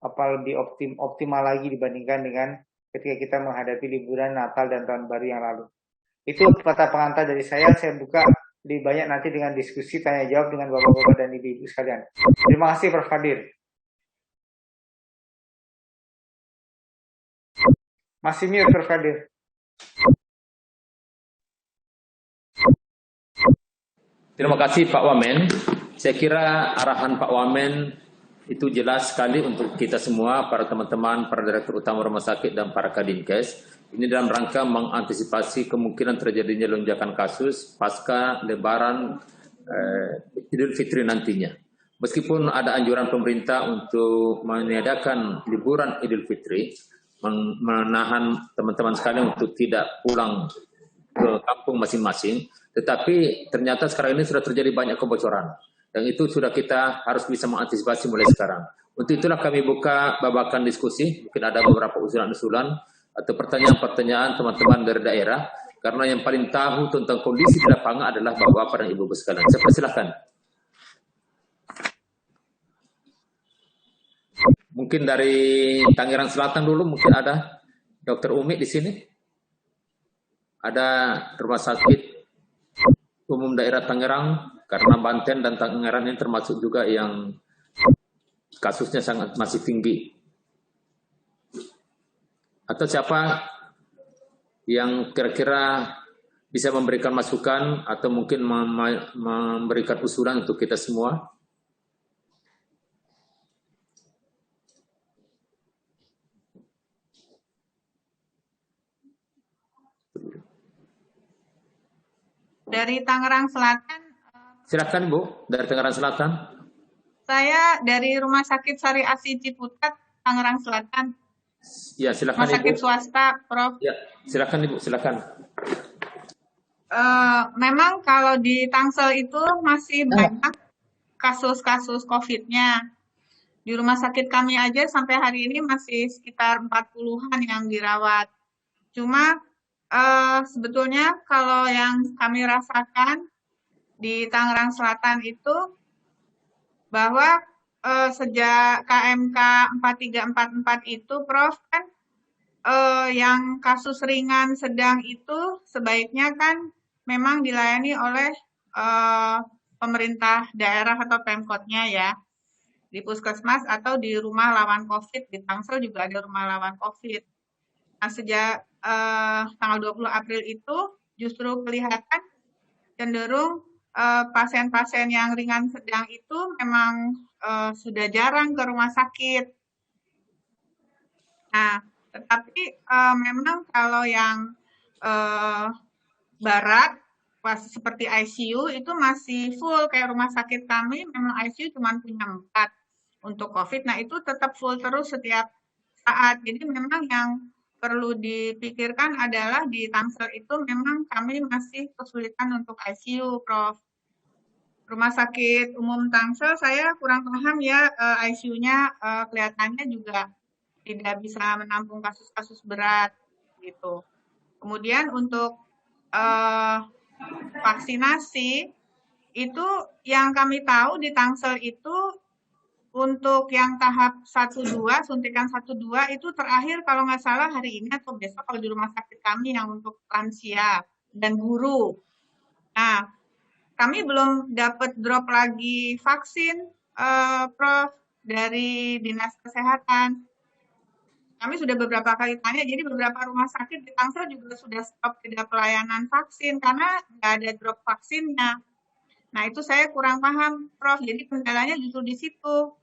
lebih optimal lagi dibandingkan dengan ketika kita menghadapi liburan Natal dan Tahun Baru yang lalu. Itu kata pengantar dari saya buka lebih banyak nanti dengan diskusi tanya jawab dengan bapak-bapak dan ibu-ibu sekalian. Terima kasih Prof. Fadil. Masih mute Prof. Fadil. Terima kasih Pak Wamen. Saya kira arahan Pak Wamen itu jelas sekali untuk kita semua, para teman-teman, para direktur utama rumah sakit dan para Kadinkes. Ini dalam rangka mengantisipasi kemungkinan terjadinya lonjakan kasus pasca Lebaran Idul Fitri nantinya. Meskipun ada anjuran pemerintah untuk meniadakan liburan Idul Fitri, menahan teman-teman sekalian untuk tidak pulang ke kampung masing-masing, tetapi ternyata sekarang ini sudah terjadi banyak kebocoran. Dan itu sudah kita harus bisa mengantisipasi mulai sekarang. Untuk itulah kami buka babakan diskusi, mungkin ada beberapa usulan-usulan atau pertanyaan-pertanyaan teman-teman dari daerah, karena yang paling tahu tentang kondisi di lapangan adalah bapak-bapak dan ibu-ibu sekalian. Saya persilahkan. Mungkin dari Tangerang Selatan dulu, mungkin ada Dr. Umi di sini. Ada rumah sakit umum daerah Tangerang, karena Banten dan Tangerang ini termasuk juga yang kasusnya sangat masih tinggi. Atau siapa yang kira-kira bisa memberikan masukan atau mungkin memberikan usulan untuk kita semua? Dari Tangerang Selatan. Silakan Bu, dari Tangerang Selatan. Saya dari Rumah Sakit Sari Asi Ciputat, Tangerang Selatan. Ya, silakan Rumah sakit Ibu. Swasta, Prof. Ya, silakan Ibu, silakan. Memang kalau di Tangsel itu masih banyak kasus-kasus COVID-nya. Di rumah sakit kami aja sampai hari ini masih sekitar 40-an yang dirawat. Cuma sebetulnya kalau yang kami rasakan di Tangerang Selatan itu bahwa sejak KMK 4344 itu, Prof, kan yang kasus ringan sedang itu sebaiknya kan memang dilayani oleh pemerintah daerah atau Pemkotnya ya, di puskesmas atau di rumah lawan COVID. Di Tangsel juga ada rumah lawan COVID. Nah, sejak tanggal 20 April itu justru kelihatan cenderung pasien-pasien yang ringan sedang itu memang sudah jarang ke rumah sakit. Nah, tetapi memang kalau yang barat, seperti ICU itu masih full. Kayak rumah sakit kami memang ICU cuma punya 4 untuk COVID. Nah, itu tetap full terus setiap saat. Jadi memang yang perlu dipikirkan adalah di Tangsel itu memang kami masih kesulitan untuk ICU, Prof. Rumah sakit umum Tangsel saya kurang paham ya, ICU-nya kelihatannya juga tidak bisa menampung kasus-kasus berat gitu. Kemudian untuk vaksinasi itu yang kami tahu di Tangsel itu untuk yang tahap 1-2, suntikan 1-2 itu terakhir kalau nggak salah hari ini atau besok kalau di rumah sakit kami yang untuk lansia dan guru. Nah, kami belum dapat drop lagi vaksin, Prof, dari Dinas Kesehatan. Kami sudah beberapa kali tanya, jadi beberapa rumah sakit di Tangsel juga sudah stop tidak pelayanan vaksin karena nggak ada drop vaksinnya. Nah, itu saya kurang paham, Prof. Jadi kendalanya justru di situ.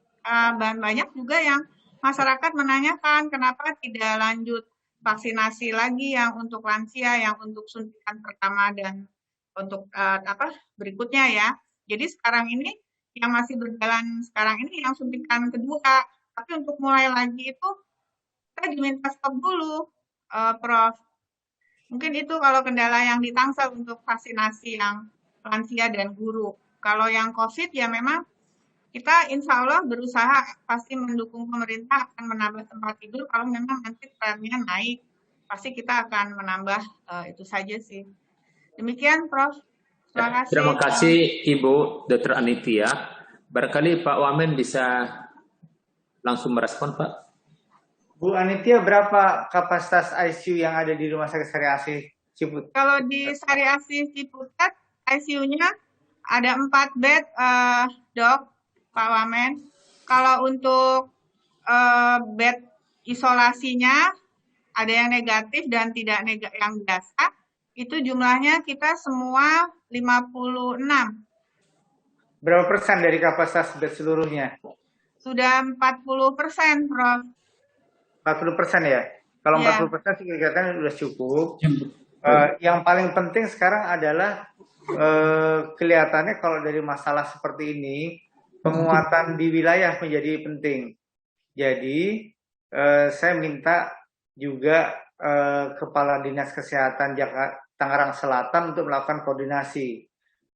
Banyak juga yang masyarakat menanyakan kenapa tidak lanjut vaksinasi lagi yang untuk lansia, yang untuk suntikan pertama dan untuk berikutnya ya. Jadi sekarang ini yang masih berjalan sekarang ini yang suntikan kedua, tapi untuk mulai lagi itu kita diminta stop dulu, Prof. Mungkin itu kalau kendala yang di Tangsel untuk vaksinasi yang lansia dan guru. Kalau yang COVID ya memang kita insya Allah berusaha pasti mendukung pemerintah akan menambah tempat tidur. Kalau memang nanti trennya naik, pasti kita akan menambah itu saja sih. Demikian, Prof. Terima kasih. Terima kasih Ibu Dr. Anitia. Barangkali Pak Wamen bisa langsung merespon, Pak. Bu Anitia, berapa kapasitas ICU yang ada di Rumah Sakit Sari Asih Ciputat? Kalau di Sari Asih Ciputat, ICU-nya ada 4 bed, Dok, Pak Wamen. Kalau untuk bed isolasinya ada yang negatif dan tidak yang biasa, itu jumlahnya kita semua 56. Berapa persen dari kapasitas bed seluruhnya? Sudah 40%, Prof. 40% ya? Kalau Ya. 40% sih kelihatan sudah cukup. Yang paling penting sekarang adalah kelihatannya kalau dari masalah seperti ini, penguatan di wilayah menjadi penting. Jadi saya minta juga Kepala Dinas Kesehatan Tangerang Selatan untuk melakukan koordinasi,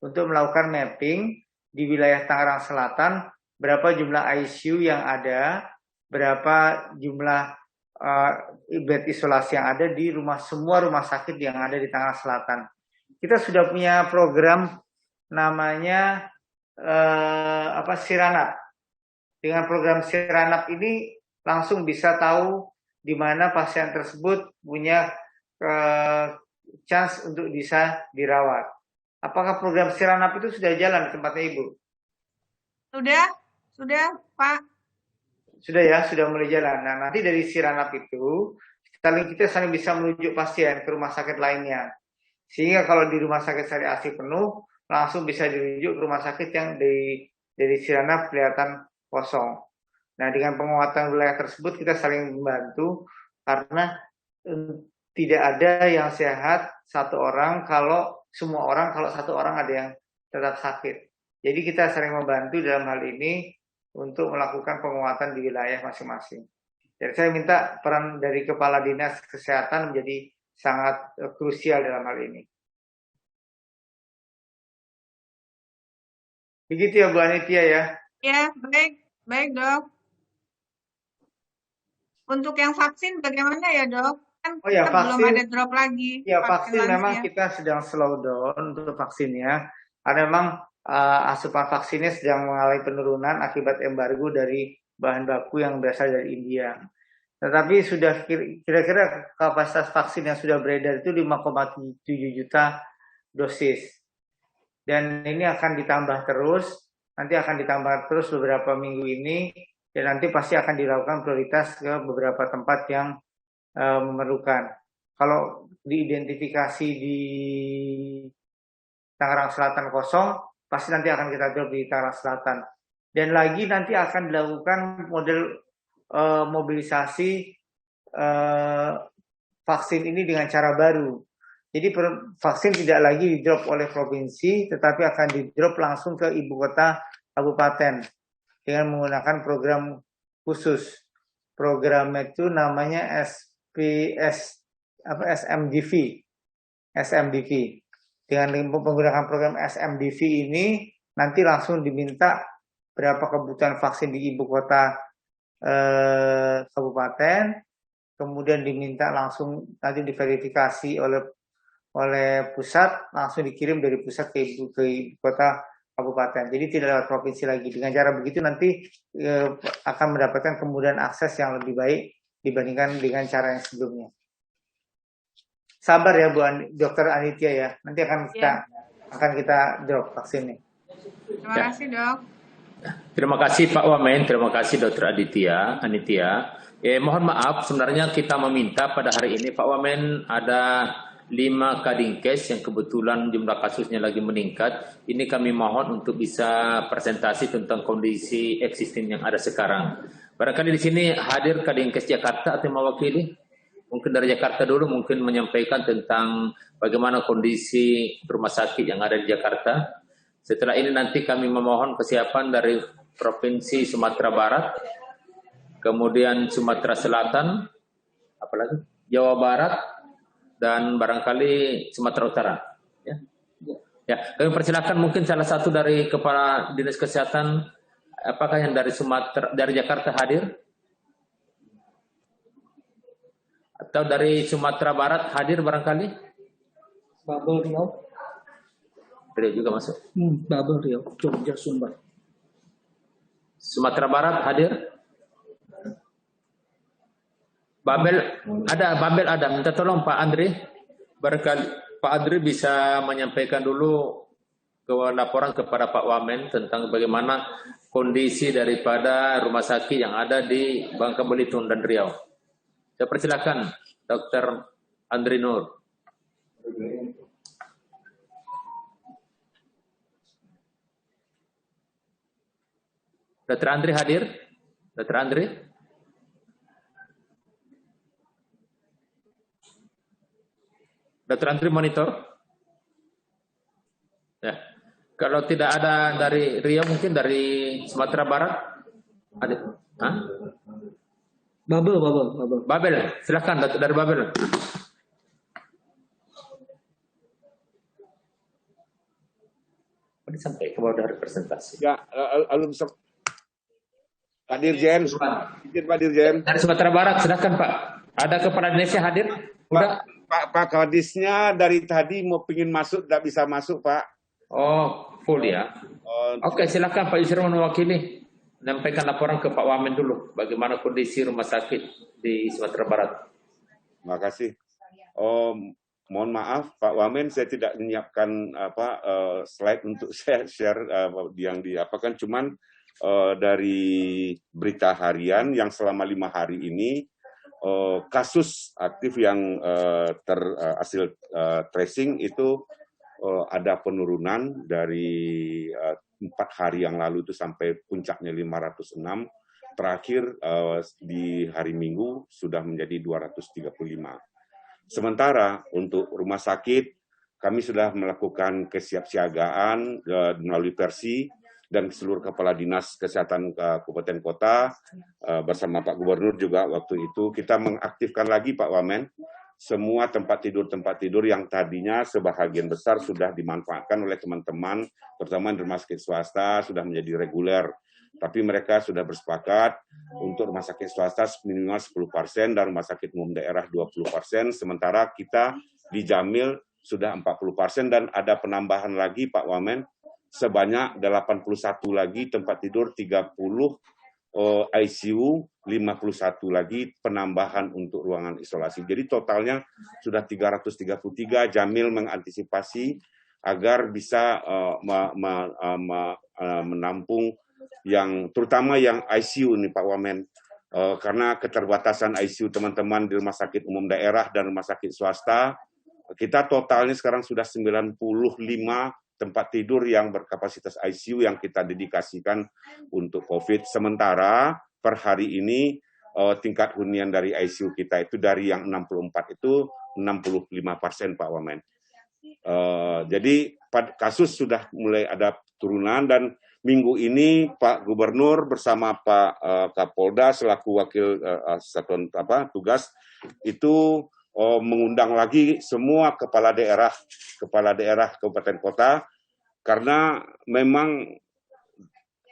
untuk melakukan mapping di wilayah Tangerang Selatan, berapa jumlah ICU yang ada, berapa jumlah bed isolasi yang ada di semua rumah sakit yang ada di Tangerang Selatan. Kita sudah punya program namanya Siranap. Dengan program Siranap ini langsung bisa tahu di mana pasien tersebut punya chance untuk bisa dirawat. Apakah program Siranap itu sudah jalan di tempatnya Ibu? Sudah Pak. Sudah ya, sudah mulai jalan. Nah, nanti dari Siranap itu kita saling bisa menuju pasien ke rumah sakit lainnya. Sehingga kalau di rumah sakit Sari Asih penuh, langsung bisa dirujuk ke rumah sakit yang dari Siranap kelihatan kosong. Nah, dengan penguatan wilayah tersebut kita saling membantu karena tidak ada yang sehat satu orang kalau satu orang ada yang tetap sakit. Jadi kita saling membantu dalam hal ini untuk melakukan penguatan di wilayah masing-masing. Jadi saya minta peran dari Kepala Dinas Kesehatan menjadi sangat krusial dalam hal ini. Begitu ya Bu Anitia ya? Ya, baik Dok. Untuk yang vaksin bagaimana ya Dok? Kan kita belum ada drop lagi. Ya vaksin memang kita sedang slow down untuk vaksinnya. Karena memang asupan vaksinnya sedang mengalami penurunan akibat embargo dari bahan baku yang berasal dari India. Tetapi sudah kira-kira kapasitas vaksin yang sudah beredar itu 5,7 juta dosis. Dan ini akan ditambah terus, nanti akan ditambah terus beberapa minggu ini, dan nanti pasti akan dilakukan prioritas ke beberapa tempat yang memerlukan. Kalau diidentifikasi di Tangerang Selatan kosong, pasti nanti akan kita drop di Tangerang Selatan. Dan lagi nanti akan dilakukan model mobilisasi vaksin ini dengan cara baru. Jadi vaksin tidak lagi di drop oleh provinsi, tetapi akan di drop langsung ke ibu kota kabupaten dengan menggunakan program khusus. Program itu namanya SMDV. Dengan menggunakan program SMDV ini nanti langsung diminta berapa kebutuhan vaksin di ibu kota kabupaten, kemudian diminta langsung nanti diverifikasi oleh pusat, langsung dikirim dari pusat ke ibu kota kabupaten. Jadi tidak lewat provinsi lagi. Dengan cara begitu nanti akan mendapatkan kemudahan akses yang lebih baik dibandingkan dengan cara yang sebelumnya. Sabar ya Bu Dr. Anitia ya. Nanti akan kita drop vaksinnya. Terima kasih Dok. Terima kasih Pak Wamen, terima kasih Dr. Anitia. Mohon maaf, sebenarnya kita meminta pada hari ini Pak Wamen ada 5 Kadinkes yang kebetulan jumlah kasusnya lagi meningkat. Ini kami mohon untuk bisa presentasi tentang kondisi existing yang ada sekarang. Barangkali di sini hadir Kadinkes Jakarta atau mewakili? Mungkin dari Jakarta dulu mungkin menyampaikan tentang bagaimana kondisi rumah sakit yang ada di Jakarta. Setelah ini nanti kami memohon kesiapan dari Provinsi Sumatera Barat, kemudian Sumatera Selatan, apalagi Jawa Barat, dan barangkali Sumatera Utara. Ya, kami persilakan mungkin salah satu dari Kepala Dinas Kesehatan, apakah yang dari Jakarta hadir? Atau dari Sumatera Barat hadir barangkali? Babel Riau. Riau juga masuk. Babel Riau, Jogja Sumbar. Sumatera Barat hadir? Babel ada. Minta tolong Pak Andri. Barangkali Pak Andri bisa menyampaikan dulu laporan kepada Pak Wamen tentang bagaimana kondisi daripada rumah sakit yang ada di Bangka Belitung dan Riau. Saya persilakan Dr. Andri Nur. Dr. Andri hadir? Dr. Andri? Dr. Andri monitor? Ya. Kalau tidak ada dari Riau, mungkin dari Sumatera Barat? Ada? Hah? Babel. Silakan dari Babel. Sampai ke bawah dari presentasi. Ya, Pak Dirjen, Pak Dirjen. Dari Sumatera Barat, silakan Pak. Ada kepala Indonesia hadir? Udah? Pak Kadisnya dari tadi mau pingin masuk, tidak bisa masuk Pak. Oh, full ya. Oke, silakan Pak Yusron mewakili. Menyampaikan laporan ke Pak Wamen dulu. Bagaimana kondisi rumah sakit di Sumatera Barat. Terima kasih. Mohon maaf Pak Wamen, saya tidak menyiapkan slide untuk saya share yang diapakan. Cuman dari berita harian yang selama 5 hari ini kasus aktif yang hasil tracing itu ada penurunan dari 4 hari yang lalu itu sampai puncaknya 506. Terakhir di hari Minggu sudah menjadi 235. Sementara untuk rumah sakit kami sudah melakukan kesiapsiagaan melalui Persi dan seluruh kepala dinas kesehatan kabupaten kota bersama Pak Gubernur juga waktu itu kita mengaktifkan lagi Pak Wamen semua tempat tidur yang tadinya sebahagian besar sudah dimanfaatkan oleh teman-teman terutama di rumah sakit swasta sudah menjadi reguler. Tapi mereka sudah bersepakat untuk rumah sakit swasta minimal 10% dan rumah sakit umum daerah 20%, sementara kita di Jamil sudah 40% dan ada penambahan lagi Pak Wamen sebanyak 81 lagi tempat tidur 30 ICU, 51 lagi penambahan untuk ruangan isolasi. Jadi totalnya sudah 333. Jamil mengantisipasi agar bisa menampung yang terutama yang ICU nih Pak Wamen. Karena keterbatasan ICU teman-teman di rumah sakit umum daerah dan rumah sakit swasta, kita totalnya sekarang sudah 95 tempat tidur yang berkapasitas ICU yang kita dedikasikan untuk COVID. Sementara per hari ini tingkat hunian dari ICU kita itu dari yang 64 itu 65% Pak Wamen. Jadi kasus sudah mulai ada turunan dan minggu ini Pak Gubernur bersama Pak Kapolda selaku wakil satuan tugas itu mengundang lagi semua kepala daerah kabupaten kota karena memang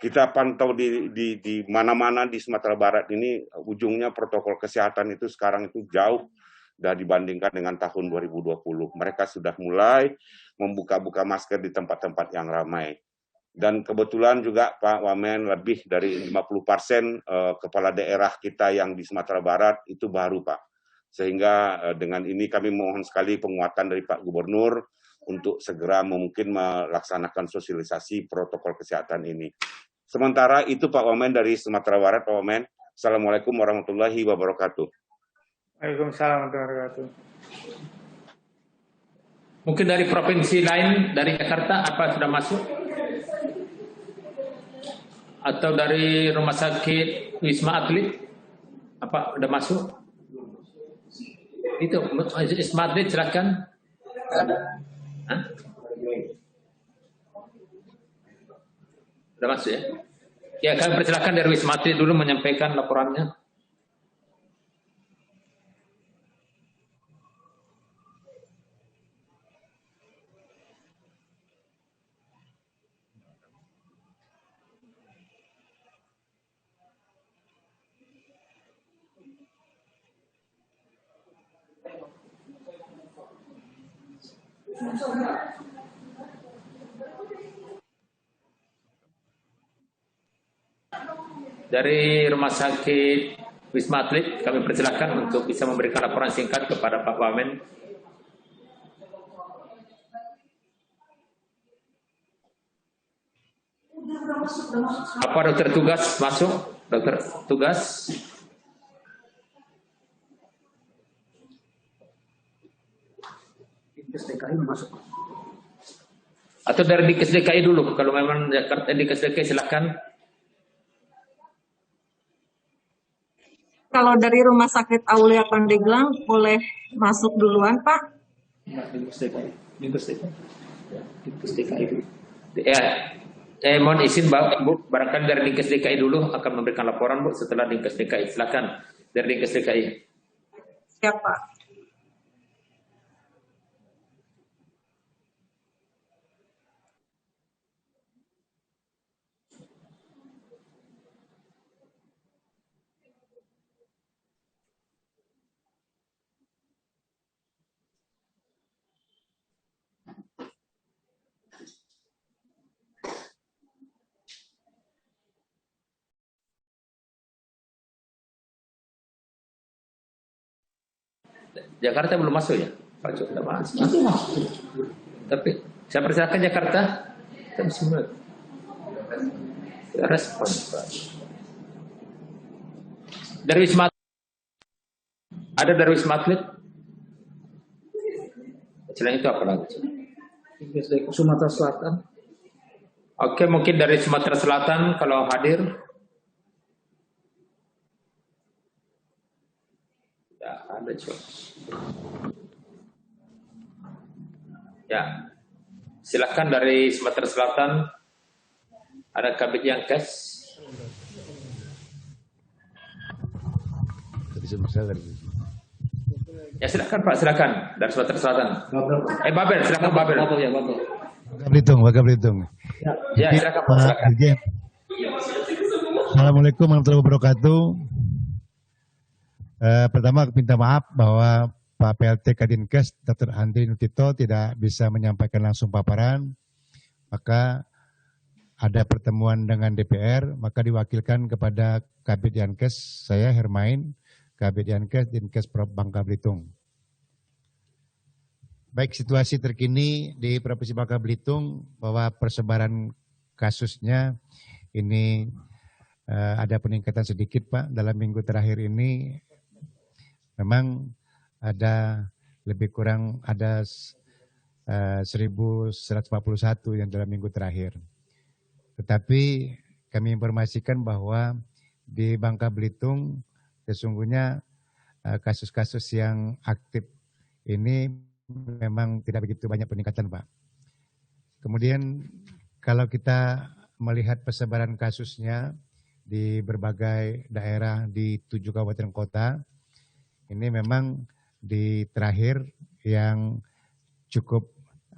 kita pantau di mana-mana di Sumatera Barat ini ujungnya protokol kesehatan itu sekarang itu jauh dan dibandingkan dengan tahun 2020. Mereka sudah mulai membuka-buka masker di tempat-tempat yang ramai. Dan kebetulan juga Pak Wamen lebih dari 50% kepala daerah kita yang di Sumatera Barat itu baru Pak. Sehingga dengan ini kami mohon sekali penguatan dari Pak Gubernur untuk segera mungkin melaksanakan sosialisasi protokol kesehatan ini. Sementara itu Pak Wamen dari Sumatera Barat, Pak Wamen. Assalamualaikum warahmatullahi wabarakatuh. Waalaikumsalam warahmatullahi wabarakatuh. Mungkin dari provinsi lain, dari Jakarta, apa sudah masuk? Atau dari rumah sakit Wisma Atlet, apa sudah masuk? Itu Wisma Atlet silakan. Hah? Sudah masuk ya? Ya, kami persilakan dari Wisma Atlet dulu menyampaikan laporannya. Dari rumah sakit Wisma Atlet, kami persilahkan untuk bisa memberikan laporan singkat kepada Pak Wamen. Apa dokter tugas masuk? Dokter tugas? Dinkes DKI masuk. Atau dari Dinkes DKI dulu? Kalau memang Jakarta Dinkes DKI silakan. Kalau dari Rumah Sakit Aulia Pandeglang boleh masuk duluan, Pak? Dinkes DKI. Dinkes DKI. Dinkes DKI. Ya, mohon izin Bu, barangkali dari Dinkes DKI dulu akan memberikan laporan Bu setelah Dinkes DKI. Silakan dari Dinkes DKI. Siap, Pak. Jakarta belum masuk ya? Pak Cuk, tidak masuk. Tapi saya persilakan Jakarta. Kita semua respon Pak. Dari Wisma ada dari Wisma Atlet? Selain itu apa lagi? Dinkes DKI Sumatera Selatan. Oke, mungkin dari Sumatera Selatan kalau hadir. Ya, ada Cuk. Ya, silakan dari Sumatera Selatan. Ada Kabid Yankes. Ya silakan Pak, silakan dari Sumatera Selatan. Babel, silakan Babel. Bangka Belitung. Ya, silakan Pak, Pak silakan. Dirjen. Assalamualaikum warahmatullahi wabarakatuh. Pertama minta maaf bahwa Pak PLT Kadinkes Dr. Andri Nutito tidak bisa menyampaikan langsung paparan, maka ada pertemuan dengan DPR, maka diwakilkan kepada Kabid Yankes, saya Hermain, Kabid Yankes Dinkes Prop Bangka Belitung. Baik, situasi terkini di Provinsi Bangka Belitung bahwa persebaran kasusnya ini ada peningkatan sedikit Pak, dalam minggu terakhir ini memang ada lebih kurang ada 1.141 yang dalam minggu terakhir. Tetapi kami informasikan bahwa di Bangka Belitung sesungguhnya kasus-kasus yang aktif ini memang tidak begitu banyak peningkatan Pak. Kemudian kalau kita melihat persebaran kasusnya di berbagai daerah di 7 kabupaten kota, ini memang di terakhir yang cukup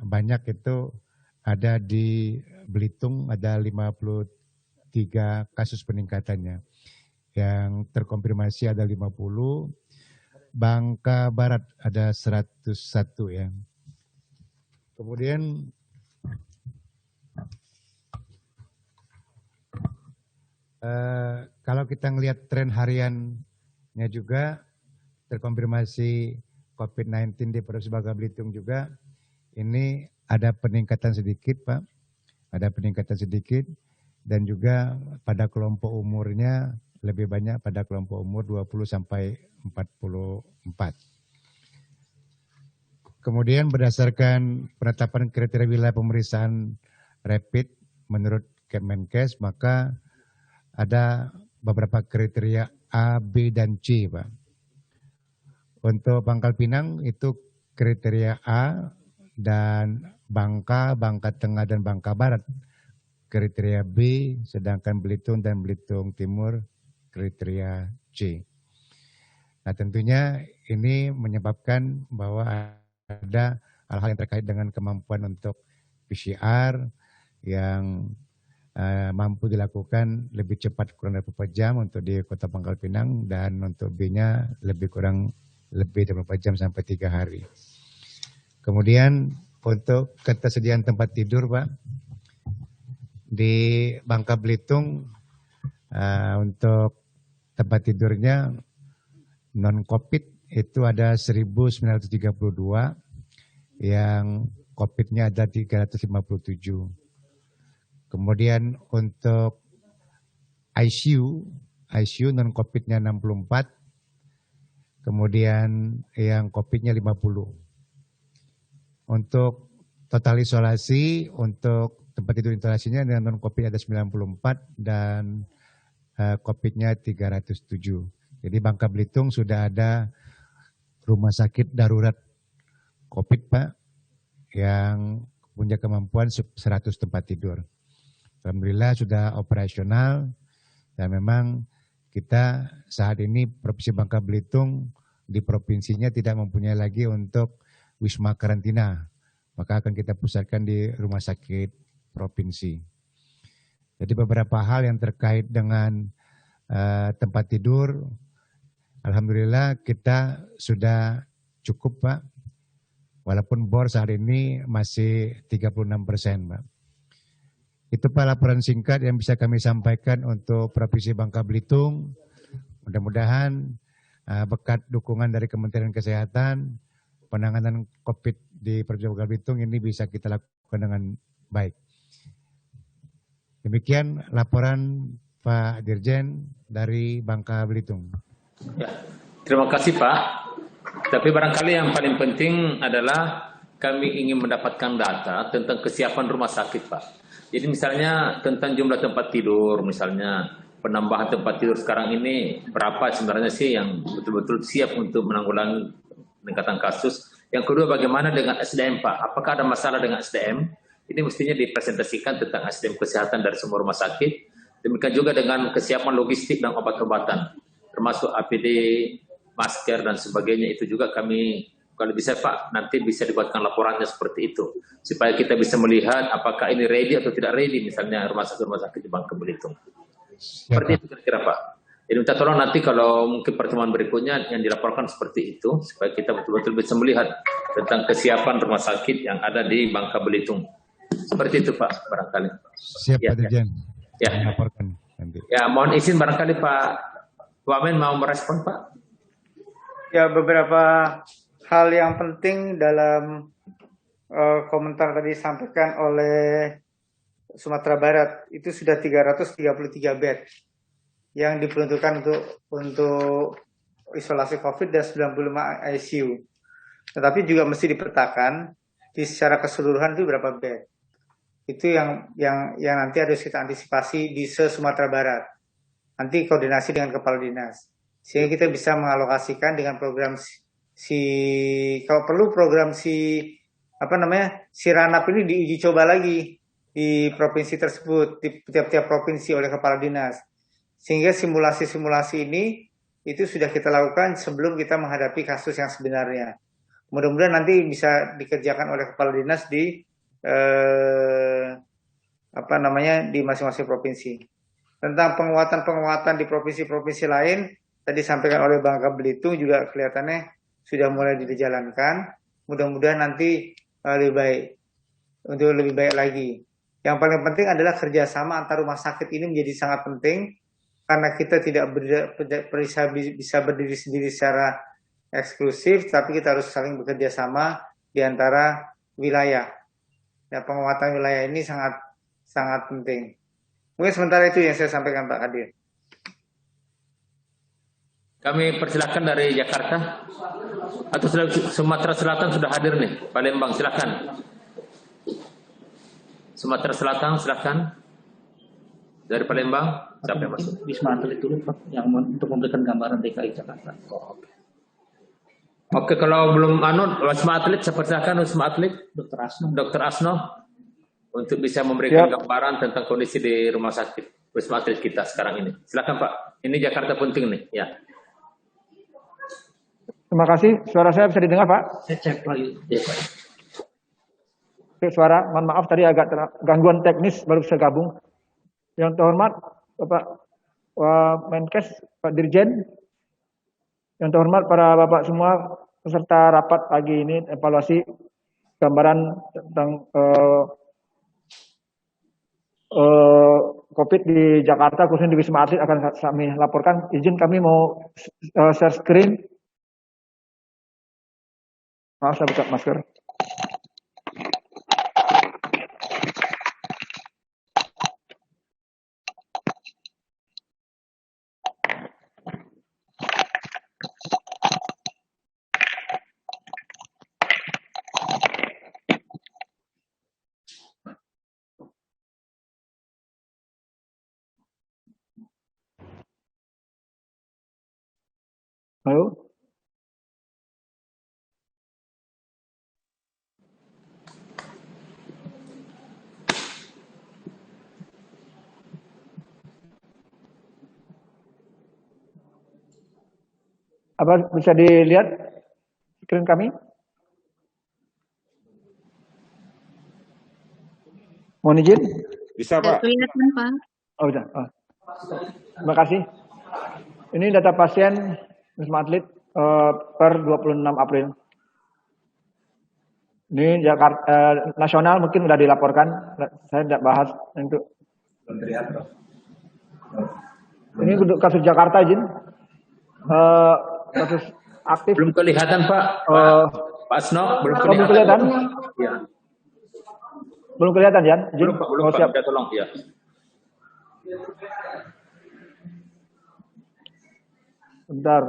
banyak itu ada di Belitung ada 53 kasus peningkatannya. Yang terkonfirmasi ada 50, Bangka Barat ada 101 ya. Kemudian kalau kita ngelihat tren hariannya juga terkonfirmasi COVID-19 di Provinsi Bangka Belitung juga ini ada peningkatan sedikit Pak, ada peningkatan sedikit dan juga pada kelompok umurnya lebih banyak pada kelompok umur 20 sampai 44. Kemudian berdasarkan penetapan kriteria wilayah pemeriksaan rapid menurut Kemenkes maka ada beberapa kriteria A, B, dan C Pak. Untuk Pangkal Pinang itu kriteria A dan Bangka Tengah dan Bangka Barat kriteria B, sedangkan Belitung dan Belitung Timur kriteria C. Nah tentunya ini menyebabkan bahwa ada hal-hal yang terkait dengan kemampuan untuk PCR yang mampu dilakukan lebih cepat kurang dari 24 jam untuk di Kota Pangkal Pinang dan untuk B-nya lebih dari 24 jam sampai 3 hari. Kemudian untuk ketersediaan tempat tidur Pak, di Bangka Belitung untuk tempat tidurnya non-COVID itu ada 1.932, yang COVID-nya ada 357. Kemudian untuk ICU non-COVID-nya 64, kemudian yang COVID-nya 50. Untuk total isolasi, untuk tempat tidur isolasinya dengan non-COVID ada 94 dan COVID-nya 307. Jadi Bangka Belitung sudah ada rumah sakit darurat COVID, Pak, yang punya kemampuan 100 tempat tidur. Alhamdulillah sudah operasional, dan memang kita saat ini Provinsi Bangka Belitung di provinsinya tidak mempunyai lagi untuk wisma karantina, maka akan kita pusatkan di rumah sakit provinsi. Jadi beberapa hal yang terkait dengan tempat tidur, alhamdulillah kita sudah cukup, Pak. Walaupun bor saat ini masih 36%, Pak. Itu Pak laporan singkat yang bisa kami sampaikan untuk Provinsi Bangka Belitung. Mudah-mudahan berkat dukungan dari Kementerian Kesehatan, penanganan COVID di Provinsi Bangka Belitung ini bisa kita lakukan dengan baik. Demikian laporan Pak Dirjen dari Bangka Belitung. Ya, terima kasih Pak. Tapi barangkali yang paling penting adalah kami ingin mendapatkan data tentang kesiapan rumah sakit, Pak. Jadi misalnya tentang jumlah tempat tidur, misalnya penambahan tempat tidur sekarang ini berapa sebenarnya sih yang betul-betul siap untuk menanggulangi peningkatan kasus. Yang kedua, bagaimana dengan SDM, Pak? Apakah ada masalah dengan SDM? Ini mestinya dipresentasikan tentang SDM kesehatan dari semua rumah sakit. Demikian juga dengan kesiapan logistik dan obat-obatan, termasuk APD, masker dan sebagainya. Itu juga kami, kalau bisa Pak, nanti bisa dibuatkan laporannya seperti itu, supaya kita bisa melihat apakah ini ready atau tidak ready, misalnya rumah sakit di Bangka Belitung. Seperti itu kira-kira Pak. Jadi minta tolong nanti kalau mungkin pertemuan berikutnya yang dilaporkan seperti itu, supaya kita betul-betul bisa melihat tentang kesiapan rumah sakit yang ada di Bangka Belitung. Seperti itu Pak, barangkali. Siap Pak Dirjen. Ya. Melaporkan nanti. Ya, mohon izin barangkali Pak Wamen mau merespon Pak. Ya, beberapa hal yang penting dalam komentar tadi disampaikan oleh Sumatera Barat, itu sudah 333 bed yang diperuntukkan untuk isolasi COVID dan 95 ICU. Tetapi juga mesti dipetakan di secara keseluruhan itu berapa bed. Itu yang nanti harus kita antisipasi di se-Sumatera Barat. Nanti koordinasi dengan kepala dinas, sehingga kita bisa mengalokasikan dengan program kalau perlu program Siranap ini diuji coba lagi di provinsi tersebut, di tiap-tiap provinsi oleh kepala dinas, sehingga simulasi-simulasi ini itu sudah kita lakukan sebelum kita menghadapi kasus yang sebenarnya. Mudah-mudahan nanti bisa dikerjakan oleh kepala dinas di di masing-masing provinsi. Tentang penguatan di provinsi-provinsi lain, tadi disampaikan oleh Bangka Belitung juga kelihatannya sudah mulai dijalankan. Mudah-mudahan nanti lebih baik lagi. Yang paling penting adalah kerjasama antar rumah sakit ini menjadi sangat penting, karena kita tidak bisa berdiri sendiri secara eksklusif, tapi kita harus saling bekerja sama di antara wilayah. Ya, penguatan wilayah ini sangat penting. Mungkin sementara itu yang saya sampaikan Pak Kadir. Kami persilakan dari Jakarta atau Sumatera Selatan sudah hadir nih, Palembang silakan. Sumatera Selatan silakan. Dari Palembang siapa yang masuk? Wisma Atlet dulu Pak, yang untuk memberikan gambaran DKI Jakarta. Oke, kalau belum Wisma Atlet, saya persilakan Wisma Atlet, Dr. Asno, untuk bisa memberikan gambaran tentang kondisi di rumah sakit Wisma Atlet kita sekarang ini. Silakan Pak, ini Jakarta penting nih. Ya. Terima kasih. Suara saya bisa didengar Pak? Saya cek lagi. Ya, Pak. Suara, mohon maaf tadi agak gangguan teknis baru bisa gabung. Yang terhormat Bapak Menkes, Pak Dirjen, yang terhormat para Bapak semua peserta rapat pagi ini, evaluasi gambaran tentang COVID di Jakarta, khususnya di Wisma Atlet akan kami laporkan. Izin kami mau share screen. Maaf, saya buka masker. Halo? Apa bisa dilihat screen kami? Mohon izin? Bisa, Pak. Kelihatan, Pak. Oh, udah. Oh. Terima kasih. Ini data pasien Wisma Atlet per 26 April. Ini Jakarta nasional mungkin sudah dilaporkan. Saya tidak bahas untuk. Ini untuk kasus Jakarta, izin. Kasus aktif. Belum kelihatan Pak. Pak Asno belum Belum kelihatan. Ya. Belum kelihatan, Jan. Izin. Belum Pak, belum Pak. Siap. Minta tolong ya. Bentar.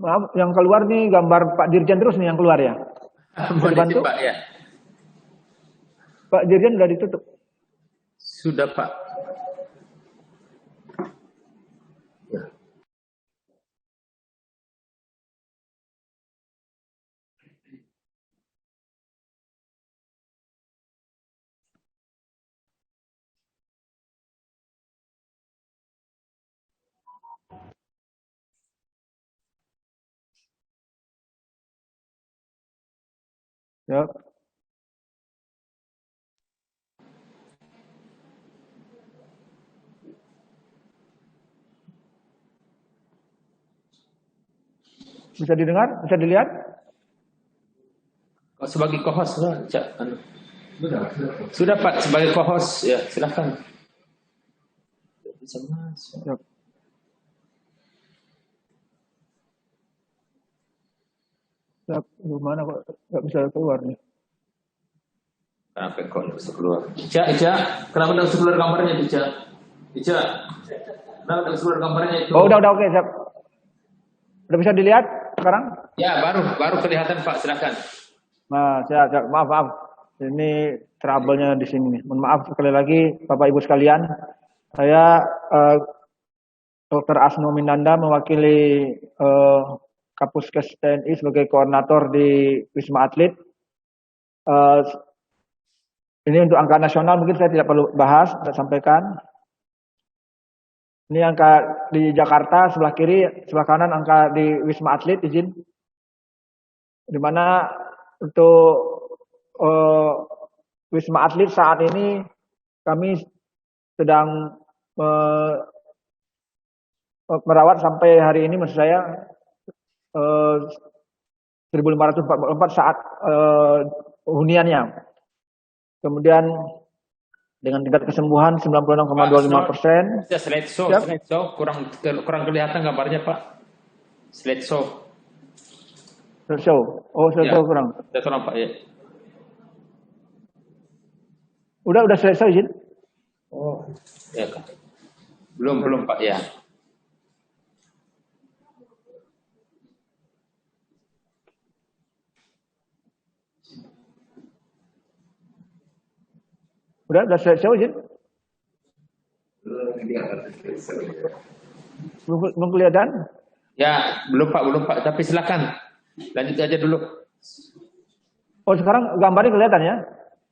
Maaf, yang keluar nih gambar Pak Dirjen terus nih yang keluar ya. Mohon dibantu? izin Pak ya. Pak Dirjen sudah ditutup. Sudah Pak. Ya. Ya. Bisa didengar? Bisa dilihat? Sebagai co-host sudah Pak, sebagai co-host ya silakan. Bisa masuk. Ya. Ya, gimana kok nggak bisa keluar nih? Kenapa kok nggak bisa keluar? Ica, kenapa nggak bisa keluar gambarnya Ica? Kenapa nggak bisa keluar gambarnya itu? Oh, udah oke, siap. Udah bisa dilihat sekarang? Ya, baru kelihatan Pak, silakan. Nah, siap. Maaf. Ini trouble-nya di sini nih. Mohon maaf sekali lagi Bapak Ibu sekalian. Saya Dr. Asno Minanda mewakili Kapuskes TNI sebagai koordinator di Wisma Atlet. Ini untuk angka nasional mungkin saya tidak perlu bahas, saya sampaikan. Ini angka di Jakarta sebelah kiri, sebelah kanan angka di Wisma Atlet, izin. Di mana untuk Wisma Atlet saat ini kami sedang merawat sampai hari ini maksud saya 1.544 saat huniannya. Kemudian dengan tingkat kesembuhan 96,25%. Slideshow kurang kelihatan gambarnya Pak. Slideshow. Oh, slideshow ya. Kurang. Tolong Pak ya. Udah selesai, izin. Oh, ya Kak. Belum Pak ya. Udah selesai, izin. Belum kelihatan? Ya, belum Pak. Tapi silakan. Lanjut aja dulu. Oh, sekarang gambarnya kelihatan ya?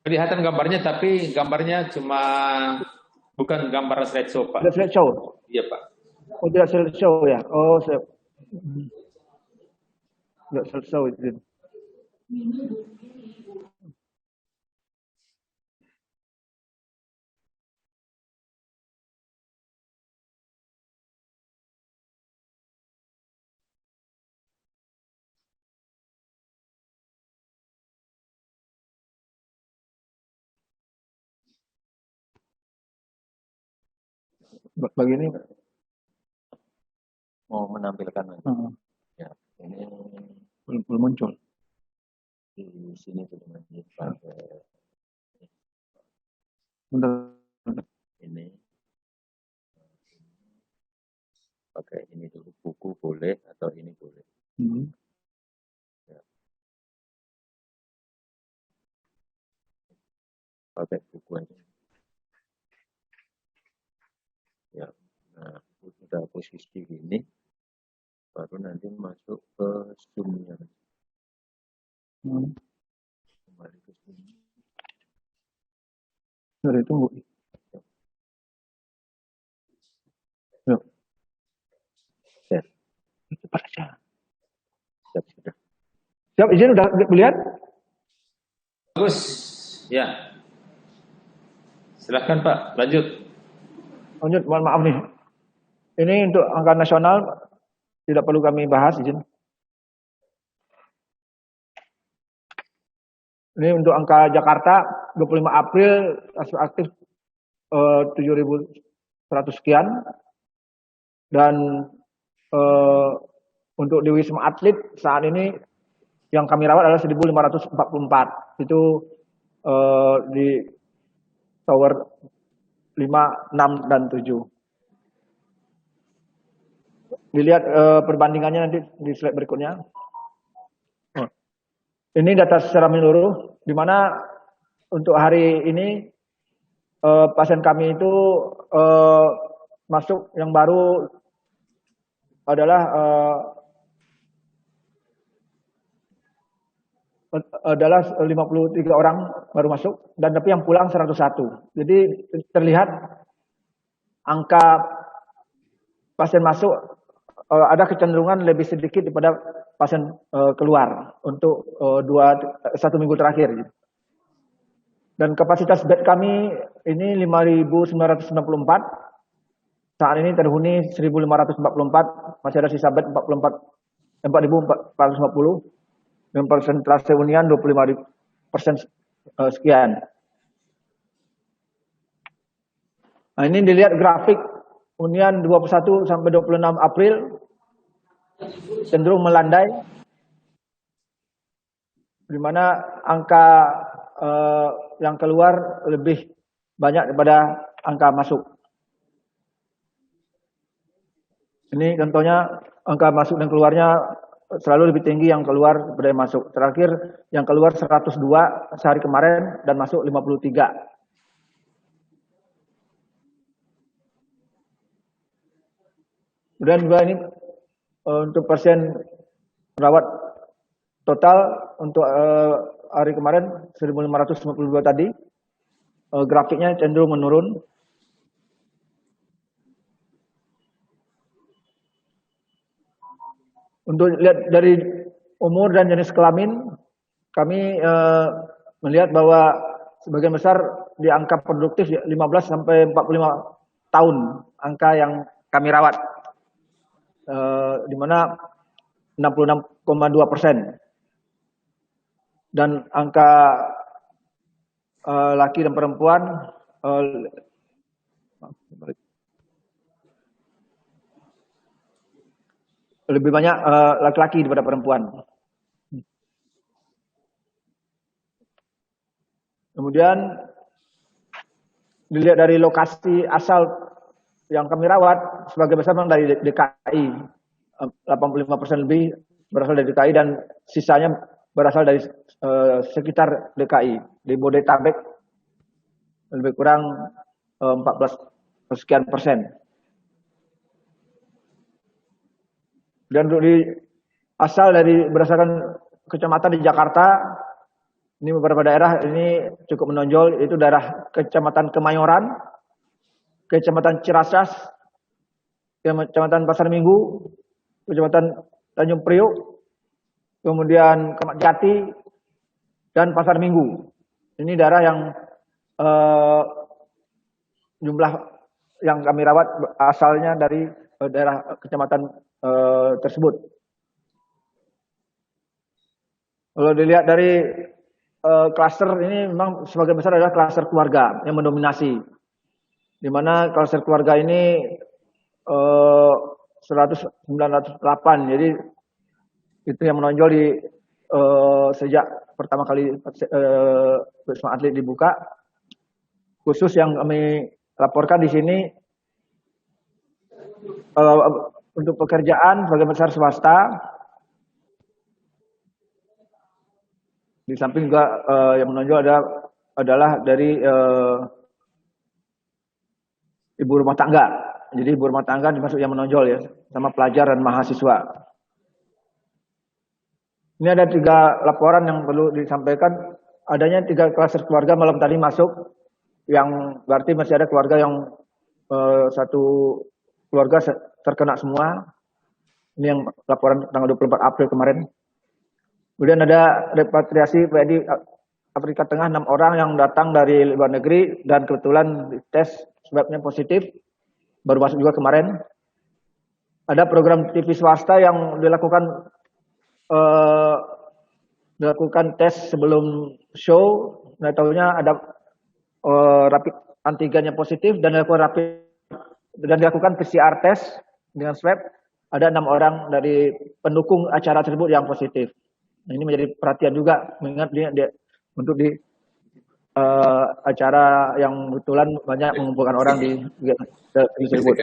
Kelihatan gambarnya, tapi gambarnya cuma bukan gambar slideshow, Pak. Slideshow? Iya, Pak. Oh, tidak show ya. Oh, tidak show itu. Bagi ini Mau menampilkan nanti. Ya, ini belum muncul. di sini tuh pakai Bentar. ini. Pakai ini dulu, buku boleh atau ini boleh. Ya. Pakai buku aja. Ya, nah udah posisi gini, baru nanti masuk ke zoom-nya. Kembali ke zoom. Dari tunggu. Yuk. Siap. Cepat aja. Siap sudah. Siap, izin udah melihat? Bagus. Ya. Silahkan Pak, lanjut. Lanjut, mohon maaf nih. Ini untuk angka nasional tidak perlu kami bahas, izin. Ini untuk angka Jakarta 25 April kasus aktif 7.100 sekian, dan untuk di Wisma Atlet saat ini yang kami rawat adalah 1.544. Itu di tower 5, 6, dan 7. Dilihat perbandingannya nanti di slide berikutnya. Ini data secara menyeluruh, di mana untuk hari ini pasien kami itu masuk yang baru adalah 53 orang baru masuk, dan tapi yang pulang 101. Jadi terlihat angka pasien masuk ada kecenderungan lebih sedikit daripada pasien keluar untuk 1 minggu terakhir. Dan kapasitas bed kami ini 5.994. Saat ini terhuni 1.544, masih ada sisa bed 4.450 dengan persentase hunian 25% sekian. Nah, ini dilihat grafik hunian 21 sampai 26 April cenderung melandai, di mana angka yang keluar lebih banyak daripada angka masuk. Ini contohnya angka masuk dan keluarnya selalu lebih tinggi yang keluar daripada yang masuk. Terakhir yang keluar 102 sehari kemarin dan masuk 53. Kemudian juga ini untuk pasien rawat total untuk hari kemarin 1.552 tadi, grafiknya cenderung menurun. Untuk lihat dari umur dan jenis kelamin, kami melihat bahwa sebagian besar di angka produktif 15 sampai 45 tahun angka yang kami rawat, di mana 66,2%. Dan angka laki dan perempuan lebih banyak laki-laki daripada perempuan. Kemudian dilihat dari lokasi asal yang kami rawat, sebagai besar memang dari DKI, 85% lebih berasal dari DKI dan sisanya berasal dari sekitar DKI. Di Bodetabek lebih kurang 14 sekian persen. Dan untuk di asal dari berdasarkan kecamatan di Jakarta, ini beberapa daerah ini cukup menonjol, yaitu daerah Kecamatan Kemayoran, Kecamatan Ciracas, Kecamatan Pasar Minggu, Kecamatan Tanjung Priok, kemudian Kramat Jati, dan Pasar Minggu. Ini daerah yang jumlah yang kami rawat asalnya dari daerah kecamatan tersebut. Kalau dilihat dari klaster ini memang sebagian besar adalah klaster keluarga yang mendominasi, di mana klaster keluarga ini 908, jadi itu yang menonjol di sejak pertama kali Wisma Atlet dibuka. Khusus yang kami laporkan di sini untuk pekerjaan sebagian besar swasta, di samping juga yang menonjol adalah dari ibu rumah tangga. Jadi ibu rumah tangga dimasuk yang menonjol ya, sama pelajar dan mahasiswa. Ini ada 3 laporan yang perlu disampaikan. Adanya 3 klaster keluarga malam tadi masuk, yang berarti masih ada keluarga yang satu keluarga terkena semua. Ini yang laporan tanggal 24 April kemarin. Kemudian ada repatriasi WNI Afrika Tengah 6 orang yang datang dari luar negeri dan kebetulan tes swabnya positif, baru masuk juga kemarin. Ada program TV swasta yang dilakukan tes sebelum show, nah tahunya ada rapid antigennya positif dan dilakukan PCR test dengan swab. Ada 6 orang dari pendukung acara tersebut yang positif. Nah, ini menjadi perhatian juga, mengingat dia untuk di acara yang kebetulan banyak mengumpulkan orang di tersebut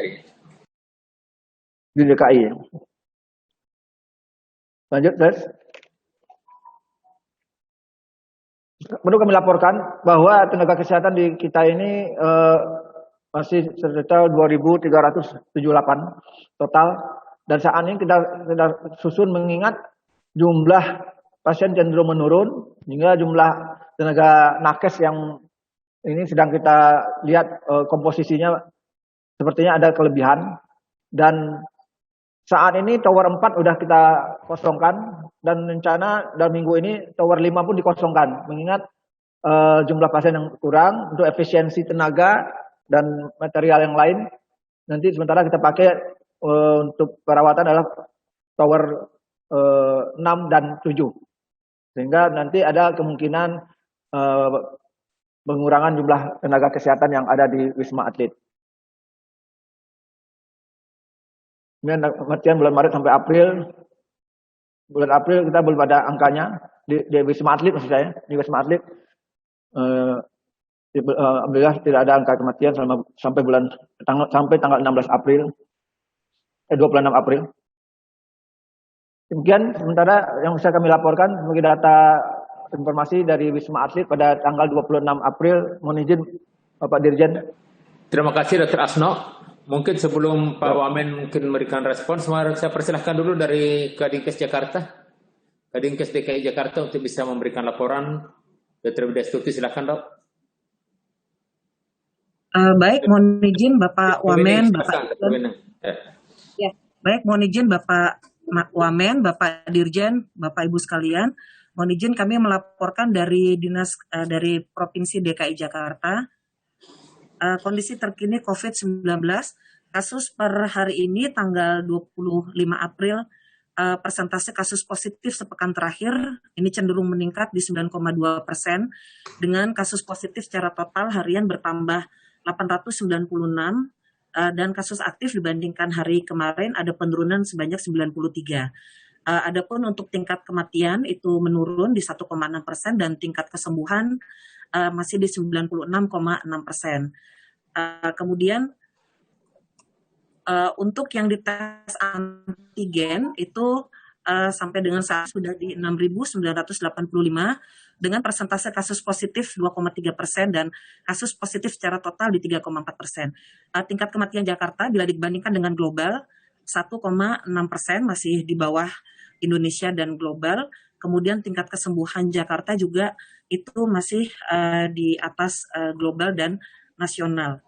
di DKI. Lanjut, guys. Perlu kami laporkan bahwa tenaga kesehatan di kita ini masih sekitar 2.378 total, dan saat ini kita susun mengingat jumlah pasien cenderung menurun, hingga jumlah tenaga nakes yang ini sedang kita lihat komposisinya sepertinya ada kelebihan, dan saat ini tower 4 udah kita kosongkan, dan rencana dalam minggu ini tower 5 pun dikosongkan, mengingat jumlah pasien yang kurang. Untuk efisiensi tenaga dan material yang lain, nanti sementara kita pakai untuk perawatan adalah tower 6 dan 7, sehingga nanti ada kemungkinan pengurangan jumlah tenaga kesehatan yang ada di Wisma Atlet. Ini kematian bulan Maret sampai April. Bulan April kita belum ada angkanya di Wisma Atlet, maksud saya di Wisma Atlet. Alhamdulillah tidak ada angka kematian sampai tanggal 16 April, 26 April. Demikian sementara yang bisa kami laporkan sebagai data informasi dari Wisma Atlet pada tanggal 26 April. Mohon izin Bapak Dirjen. Terima kasih Dr. Asno. Mungkin sebelum Pak Wamen mungkin memberikan respons, saya persilahkan dulu dari Kadinkes Jakarta. Kadinkes DKI Jakarta untuk bisa memberikan laporan. Dr. Widya Stuti, silakan dok. Baik, mohon izin Bapak Wamen, Bapak ya, baik, mohon izin Bapak Wamen, Bapak Dirjen, Bapak Ibu sekalian, mohon izin kami melaporkan dari dari Provinsi DKI Jakarta. Kondisi terkini COVID-19, kasus per hari ini tanggal 25 April, persentase kasus positif sepekan terakhir ini cenderung meningkat di 9,2%, dengan kasus positif secara total harian bertambah 896, dan kasus aktif dibandingkan hari kemarin ada penurunan sebanyak 93. Adapun untuk tingkat kematian itu menurun di 1,6% dan tingkat kesembuhan masih di 96,6%. Kemudian untuk yang dites antigen itu sampai dengan saat sudah di 6.985 dengan persentase kasus positif 2,3% dan kasus positif secara total di 3,4%. Tingkat kematian Jakarta bila dibandingkan dengan global 1,6% masih di bawah Indonesia dan global. Kemudian tingkat kesembuhan Jakarta juga itu masih di atas global dan nasional.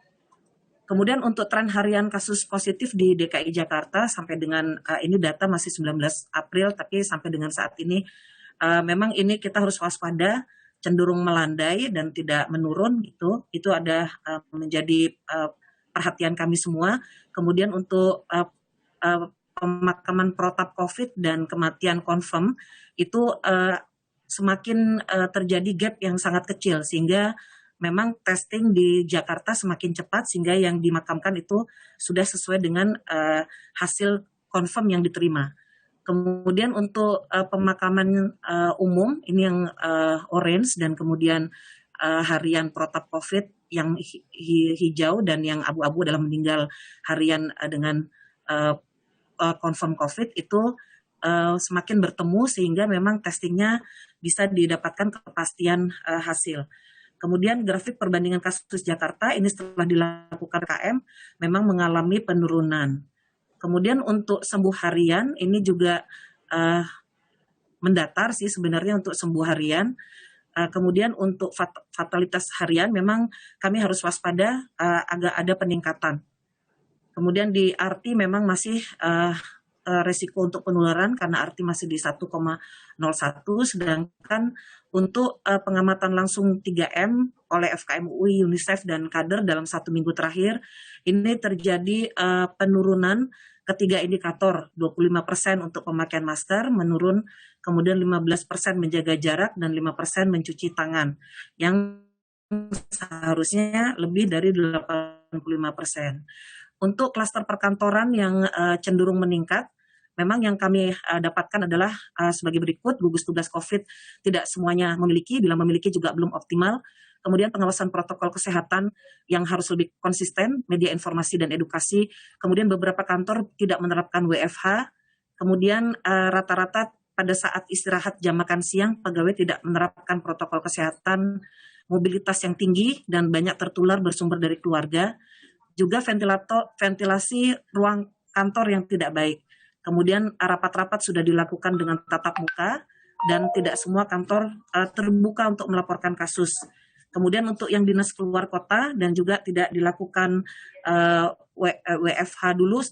Kemudian untuk tren harian kasus positif di DKI Jakarta sampai dengan ini data masih 19 April, tapi sampai dengan saat ini memang ini kita harus waspada, cenderung melandai dan tidak menurun gitu. Itu ada menjadi perhatian kami semua. Kemudian untuk pemakaman protap COVID dan kematian confirm itu semakin terjadi gap yang sangat kecil, sehingga memang testing di Jakarta semakin cepat sehingga yang dimakamkan itu sudah sesuai dengan hasil confirm yang diterima. Kemudian untuk pemakaman umum ini yang orange, dan kemudian harian protap COVID yang hijau, dan yang abu-abu adalah meninggal harian dengan confirm COVID itu semakin bertemu sehingga memang testingnya bisa didapatkan kepastian hasil. Kemudian grafik perbandingan kasus Jakarta ini setelah dilakukan KM memang mengalami penurunan. Kemudian untuk sembuh harian ini juga mendatar sih sebenarnya untuk sembuh harian. Kemudian untuk fatalitas harian memang kami harus waspada, agak ada peningkatan. Kemudian di RT memang masih resiko untuk penularan karena RT masih di 1,01, sedangkan untuk pengamatan langsung 3M oleh FKM UI, UNICEF, dan kader dalam 1 minggu terakhir, ini terjadi penurunan ketiga indikator, 25% untuk pemakaian masker menurun, kemudian 15% menjaga jarak, dan 5% mencuci tangan, yang seharusnya lebih dari 85%. Untuk klaster perkantoran yang cenderung meningkat, memang yang kami dapatkan adalah sebagai berikut: gugus tugas COVID tidak semuanya memiliki, bila memiliki juga belum optimal. Kemudian pengawasan protokol kesehatan yang harus lebih konsisten, media informasi dan edukasi. Kemudian beberapa kantor tidak menerapkan WFH. Kemudian rata-rata pada saat istirahat jam makan siang, pegawai tidak menerapkan protokol kesehatan, mobilitas yang tinggi dan banyak tertular bersumber dari keluarga. Juga ventilasi ruang kantor yang tidak baik. Kemudian rapat-rapat sudah dilakukan dengan tatap muka dan tidak semua kantor terbuka untuk melaporkan kasus. Kemudian untuk yang dinas keluar kota dan juga tidak dilakukan WFH dulu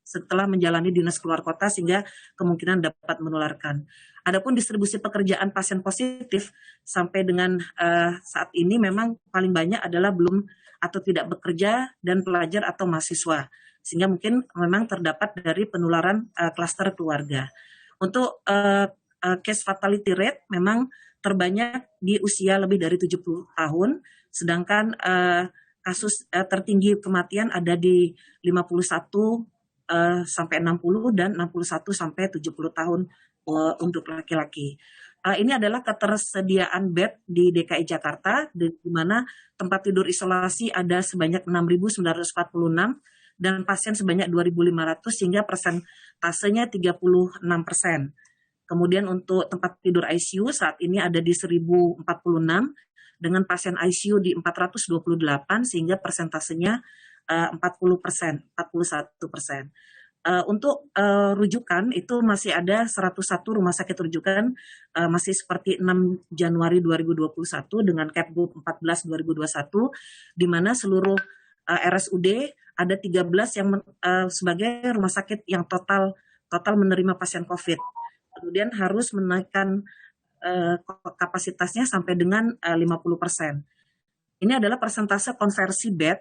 setelah menjalani dinas keluar kota sehingga kemungkinan dapat menularkan. Adapun distribusi pekerjaan pasien positif sampai dengan saat ini memang paling banyak adalah belum atau tidak bekerja dan pelajar atau mahasiswa, sehingga mungkin memang terdapat dari penularan klaster keluarga. Untuk case fatality rate memang terbanyak di usia lebih dari 70 tahun, sedangkan kasus tertinggi kematian ada di 51 sampai 60 dan 61 sampai 70 tahun untuk laki-laki. Ini adalah ketersediaan bed di DKI Jakarta, di mana tempat tidur isolasi ada sebanyak 6.946 dan pasien sebanyak 2.500 sehingga persentasenya 36%. Kemudian untuk tempat tidur ICU saat ini ada di 1.046 dengan pasien ICU di 428 sehingga persentasenya 40%, 41%. Untuk rujukan itu masih ada 101 rumah sakit rujukan masih seperti 6 Januari 2021 dengan Kepgub 14 2021, di mana seluruh RSUD ada 13 yang sebagai rumah sakit yang total menerima pasien COVID. Kemudian harus menaikkan kapasitasnya sampai dengan 50%. Ini adalah persentase konversi bed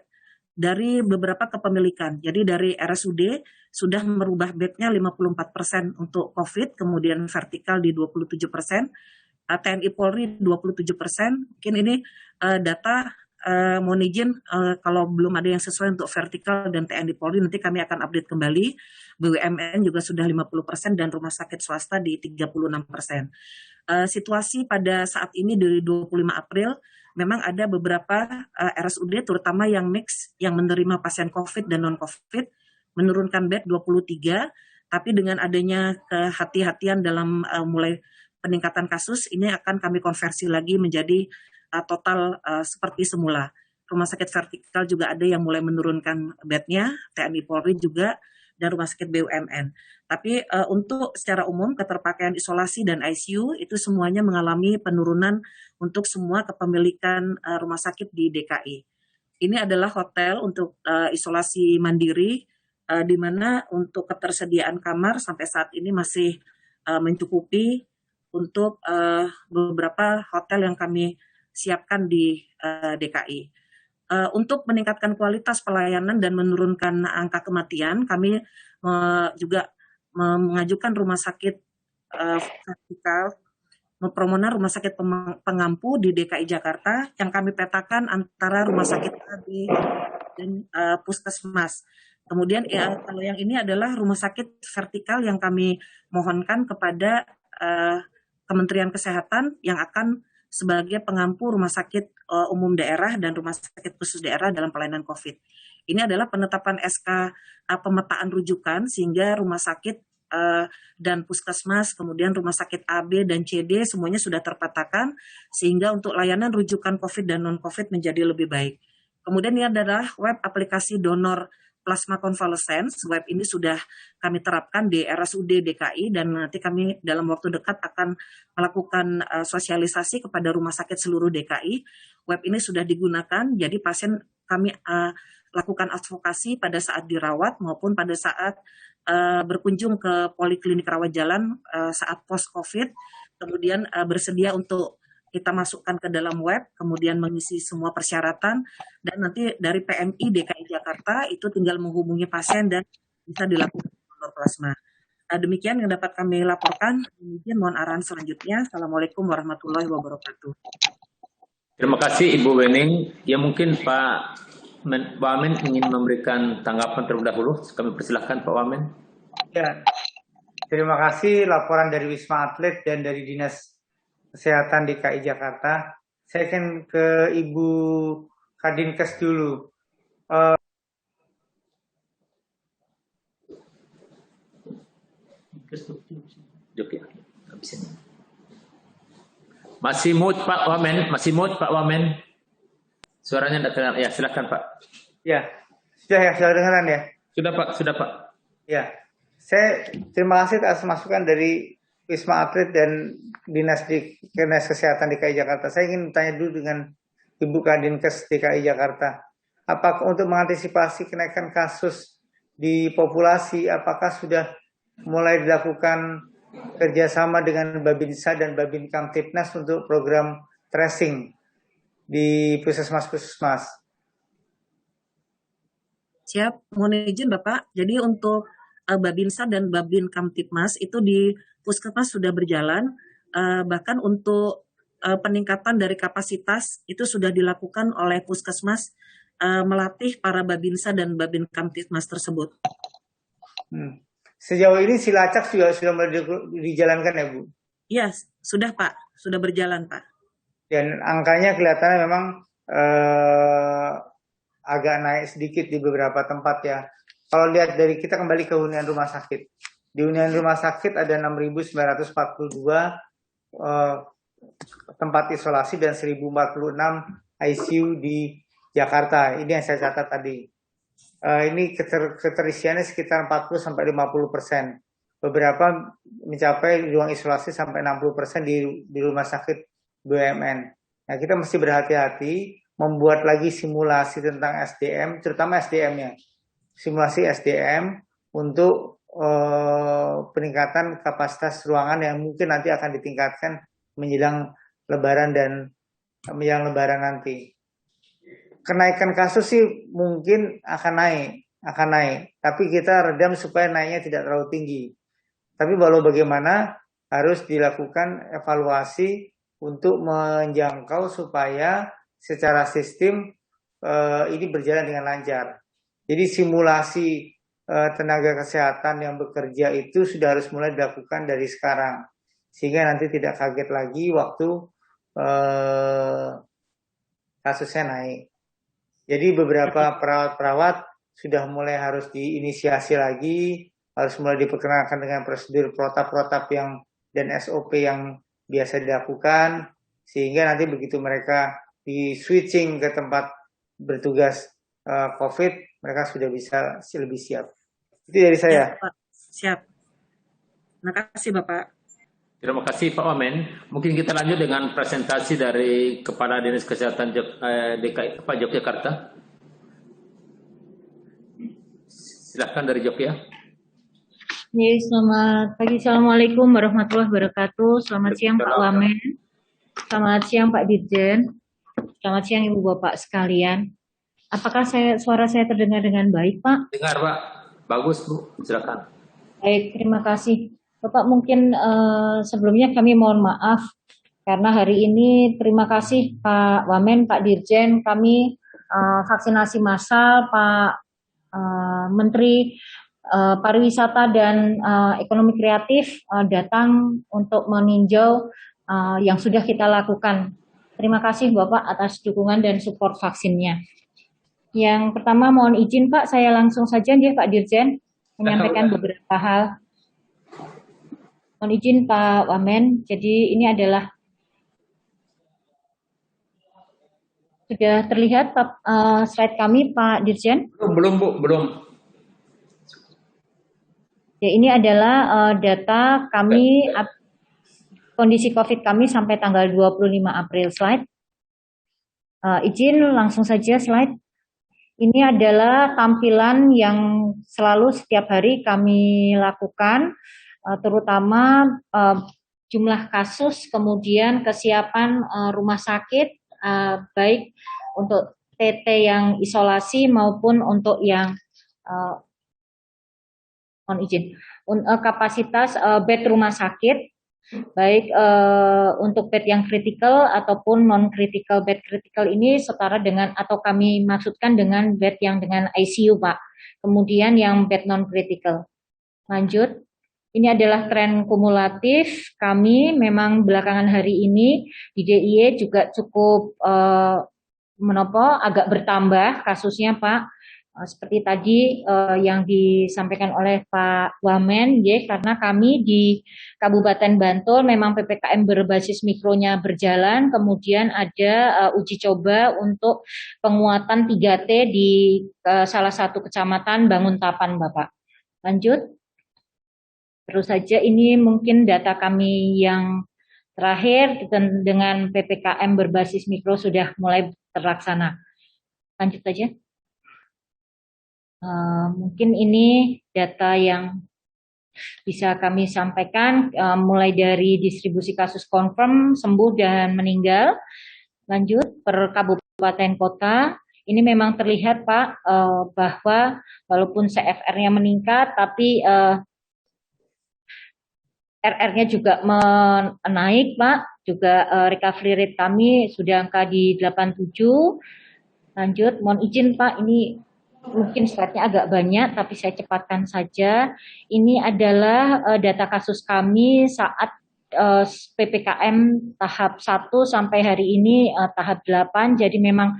dari beberapa kepemilikan. Jadi dari RSUD sudah merubah bednya 54% untuk COVID, kemudian vertikal di 27%, TNI Polri 27%. Mungkin ini data mohon izin kalau belum ada yang sesuai untuk vertikal dan TNI Polri, nanti kami akan update kembali. BUMN juga sudah 50% dan rumah sakit swasta di 36%. Situasi pada saat ini dari 25 April, memang ada beberapa RSUD terutama yang mix yang menerima pasien COVID dan non-COVID menurunkan bed 23, tapi dengan adanya kehati-hatian dalam mulai peningkatan kasus, ini akan kami konversi lagi menjadi total seperti semula. Rumah sakit vertikal juga ada yang mulai menurunkan bednya, TNI Polri juga, dan rumah sakit BUMN. Tapi untuk secara umum keterpakaian isolasi dan ICU itu semuanya mengalami penurunan untuk semua kepemilikan rumah sakit di DKI. Ini adalah hotel untuk isolasi mandiri, di mana untuk ketersediaan kamar sampai saat ini masih mencukupi untuk beberapa hotel yang kami siapkan di DKI. Untuk meningkatkan kualitas pelayanan dan menurunkan angka kematian, kami juga mengajukan rumah sakit vertikal, Permohonan rumah sakit pengampu di DKI Jakarta yang kami petakan antara rumah sakit AB dan puskesmas. Kemudian kalau yang ini adalah rumah sakit vertikal yang kami mohonkan kepada Kementerian Kesehatan yang akan sebagai pengampu rumah sakit umum daerah dan rumah sakit khusus daerah dalam pelayanan COVID. Ini adalah penetapan SK pemetaan rujukan sehingga rumah sakit dan puskesmas, kemudian rumah sakit AB dan CD semuanya sudah terpetakan sehingga untuk layanan rujukan COVID dan non-COVID menjadi lebih baik. Kemudian ini adalah web aplikasi donor plasma convalescence. Web ini sudah kami terapkan di RSUD DKI dan nanti kami dalam waktu dekat akan melakukan sosialisasi kepada rumah sakit seluruh DKI. Web ini sudah digunakan, jadi pasien kami lakukan advokasi pada saat dirawat maupun pada saat berkunjung ke poliklinik rawat jalan saat post-COVID, kemudian bersedia untuk kita masukkan ke dalam web, kemudian mengisi semua persyaratan, dan nanti dari PMI DKI Jakarta itu tinggal menghubungi pasien dan bisa dilakukan donor plasma. Demikian yang dapat kami laporkan. Kemudian mohon arahan selanjutnya. Assalamualaikum warahmatullahi wabarakatuh. Terima kasih Ibu Wening. Ya mungkin Pak Wamen ingin memberikan tanggapan terlebih dahulu. Kami persilahkan Pak Wamen. Ya, terima kasih laporan dari Wisma Atlet dan dari Dinas Kesehatan DKI Jakarta. Saya akan ke Ibu Kadinkes dulu. Masih mute Pak Wamen. Suaranya tidak kedengaran. Ya, silakan Pak. Ya, sudah dengaran ya? Sudah Pak. Ya, saya terima kasih atas masukan dari Wisma Atlet dan Dinas Kesehatan DKI Jakarta. Saya ingin bertanya dulu dengan Ibu Kadinkes DKI Jakarta. Apakah untuk mengantisipasi kenaikan kasus di populasi, apakah sudah mulai dilakukan kerjasama dengan Babinsa dan Babin Kamtipnas untuk program tracing di puskesmas-puskesmas? Siap, mohon izin Bapak. Jadi untuk Babinsa dan Babin Kamtipmas itu di puskesmas sudah berjalan, bahkan untuk peningkatan dari kapasitas itu sudah dilakukan oleh puskesmas melatih para Babinsa dan Babin Kamtipmas tersebut. Sejauh ini Silacak sudah mulai dijalankan ya Bu? Iya, sudah Pak, sudah berjalan Pak. Dan angkanya kelihatannya memang agak naik sedikit di beberapa tempat ya. Kalau lihat dari kita kembali ke hunian rumah sakit. Di hunian rumah sakit ada 6.942 tempat isolasi dan 1.046 ICU di Jakarta. Ini yang saya catat tadi. Ini keterisiannya sekitar 40-50%. Beberapa mencapai ruang isolasi sampai 60% di rumah sakit BUMN. Nah, kita mesti berhati-hati membuat lagi simulasi tentang SDM, terutama SDM-nya. Simulasi SDM untuk peningkatan kapasitas ruangan yang mungkin nanti akan ditingkatkan menjelang Lebaran dan menjelang Lebaran nanti. Kenaikan kasus sih mungkin akan naik, tapi kita redam supaya naiknya tidak terlalu tinggi. Tapi walau bagaimana harus dilakukan evaluasi untuk menjangkau supaya secara sistem ini berjalan dengan lancar. Jadi simulasi tenaga kesehatan yang bekerja itu sudah harus mulai dilakukan dari sekarang. Sehingga nanti tidak kaget lagi waktu kasusnya naik. Jadi beberapa perawat-perawat sudah mulai harus diinisiasi lagi, harus mulai diperkenalkan dengan prosedur protap-protap yang dan SOP yang biasa dilakukan, sehingga nanti begitu mereka di switching ke tempat bertugas COVID, mereka sudah bisa lebih siap. Itu dari saya. Siap. Terima kasih Bapak. Terima kasih Pak Wamen. Mungkin kita lanjut dengan presentasi dari Kepala Dinas Kesehatan DKI Pak Yogyakarta. Silahkan dari Jogja. Ya, selamat pagi. Assalamualaikum warahmatullahi wabarakatuh. Selamat siang Pak Wamen. Selamat siang Pak Dirjen. Selamat siang Ibu Bapak sekalian. Apakah suara saya terdengar dengan baik, Pak? Dengar, Pak. Bagus, Bu. Silakan. Baik, terima kasih. Bapak, mungkin sebelumnya kami mohon maaf karena hari ini terima kasih Pak Wamen, Pak Dirjen, kami vaksinasi massal, Pak Menteri Pariwisata dan Ekonomi Kreatif datang untuk meninjau yang sudah kita lakukan. Terima kasih Bapak atas dukungan dan support vaksinnya. Yang pertama mohon izin Pak, saya langsung saja dia Pak Dirjen menyampaikan beberapa hal. Mohon izin Pak Wamen, jadi ini adalah sudah terlihat slide kami Pak Dirjen? Belum Bu, belum. Ya, ini adalah data kami, kondisi COVID kami sampai tanggal 25 April slide. Izin langsung saja slide. Ini adalah tampilan yang selalu setiap hari kami lakukan, terutama jumlah kasus, kemudian kesiapan rumah sakit, baik untuk TT yang isolasi maupun untuk yang mohon izin, kapasitas bed rumah sakit, baik untuk bed yang kritikal ataupun non-kritikal. Bed kritikal ini setara dengan atau kami maksudkan dengan bed yang dengan ICU Pak. Kemudian yang bed non-kritikal. Lanjut, ini adalah tren kumulatif kami memang belakangan hari ini di DIY juga cukup agak bertambah kasusnya Pak. Seperti tadi yang disampaikan oleh Pak Wamen, ya, karena kami di Kabupaten Bantul memang PPKM berbasis mikronya berjalan, kemudian ada uji coba untuk penguatan 3T di salah satu kecamatan Banguntapan, Bapak. Lanjut. Terus saja ini mungkin data kami yang terakhir dengan PPKM berbasis mikro sudah mulai terlaksana. Lanjut saja. Mungkin ini data yang bisa kami sampaikan mulai dari distribusi kasus confirm, sembuh dan meninggal. Lanjut per kabupaten kota, ini memang terlihat Pak bahwa walaupun CFR-nya meningkat, tapi RR-nya juga menaik Pak, juga recovery rate kami sudah angka di 87. Lanjut, mohon izin Pak, ini mungkin slide-nya agak banyak, tapi saya cepatkan saja. Ini adalah data kasus kami saat PPKM tahap 1 sampai hari ini tahap 8. Jadi memang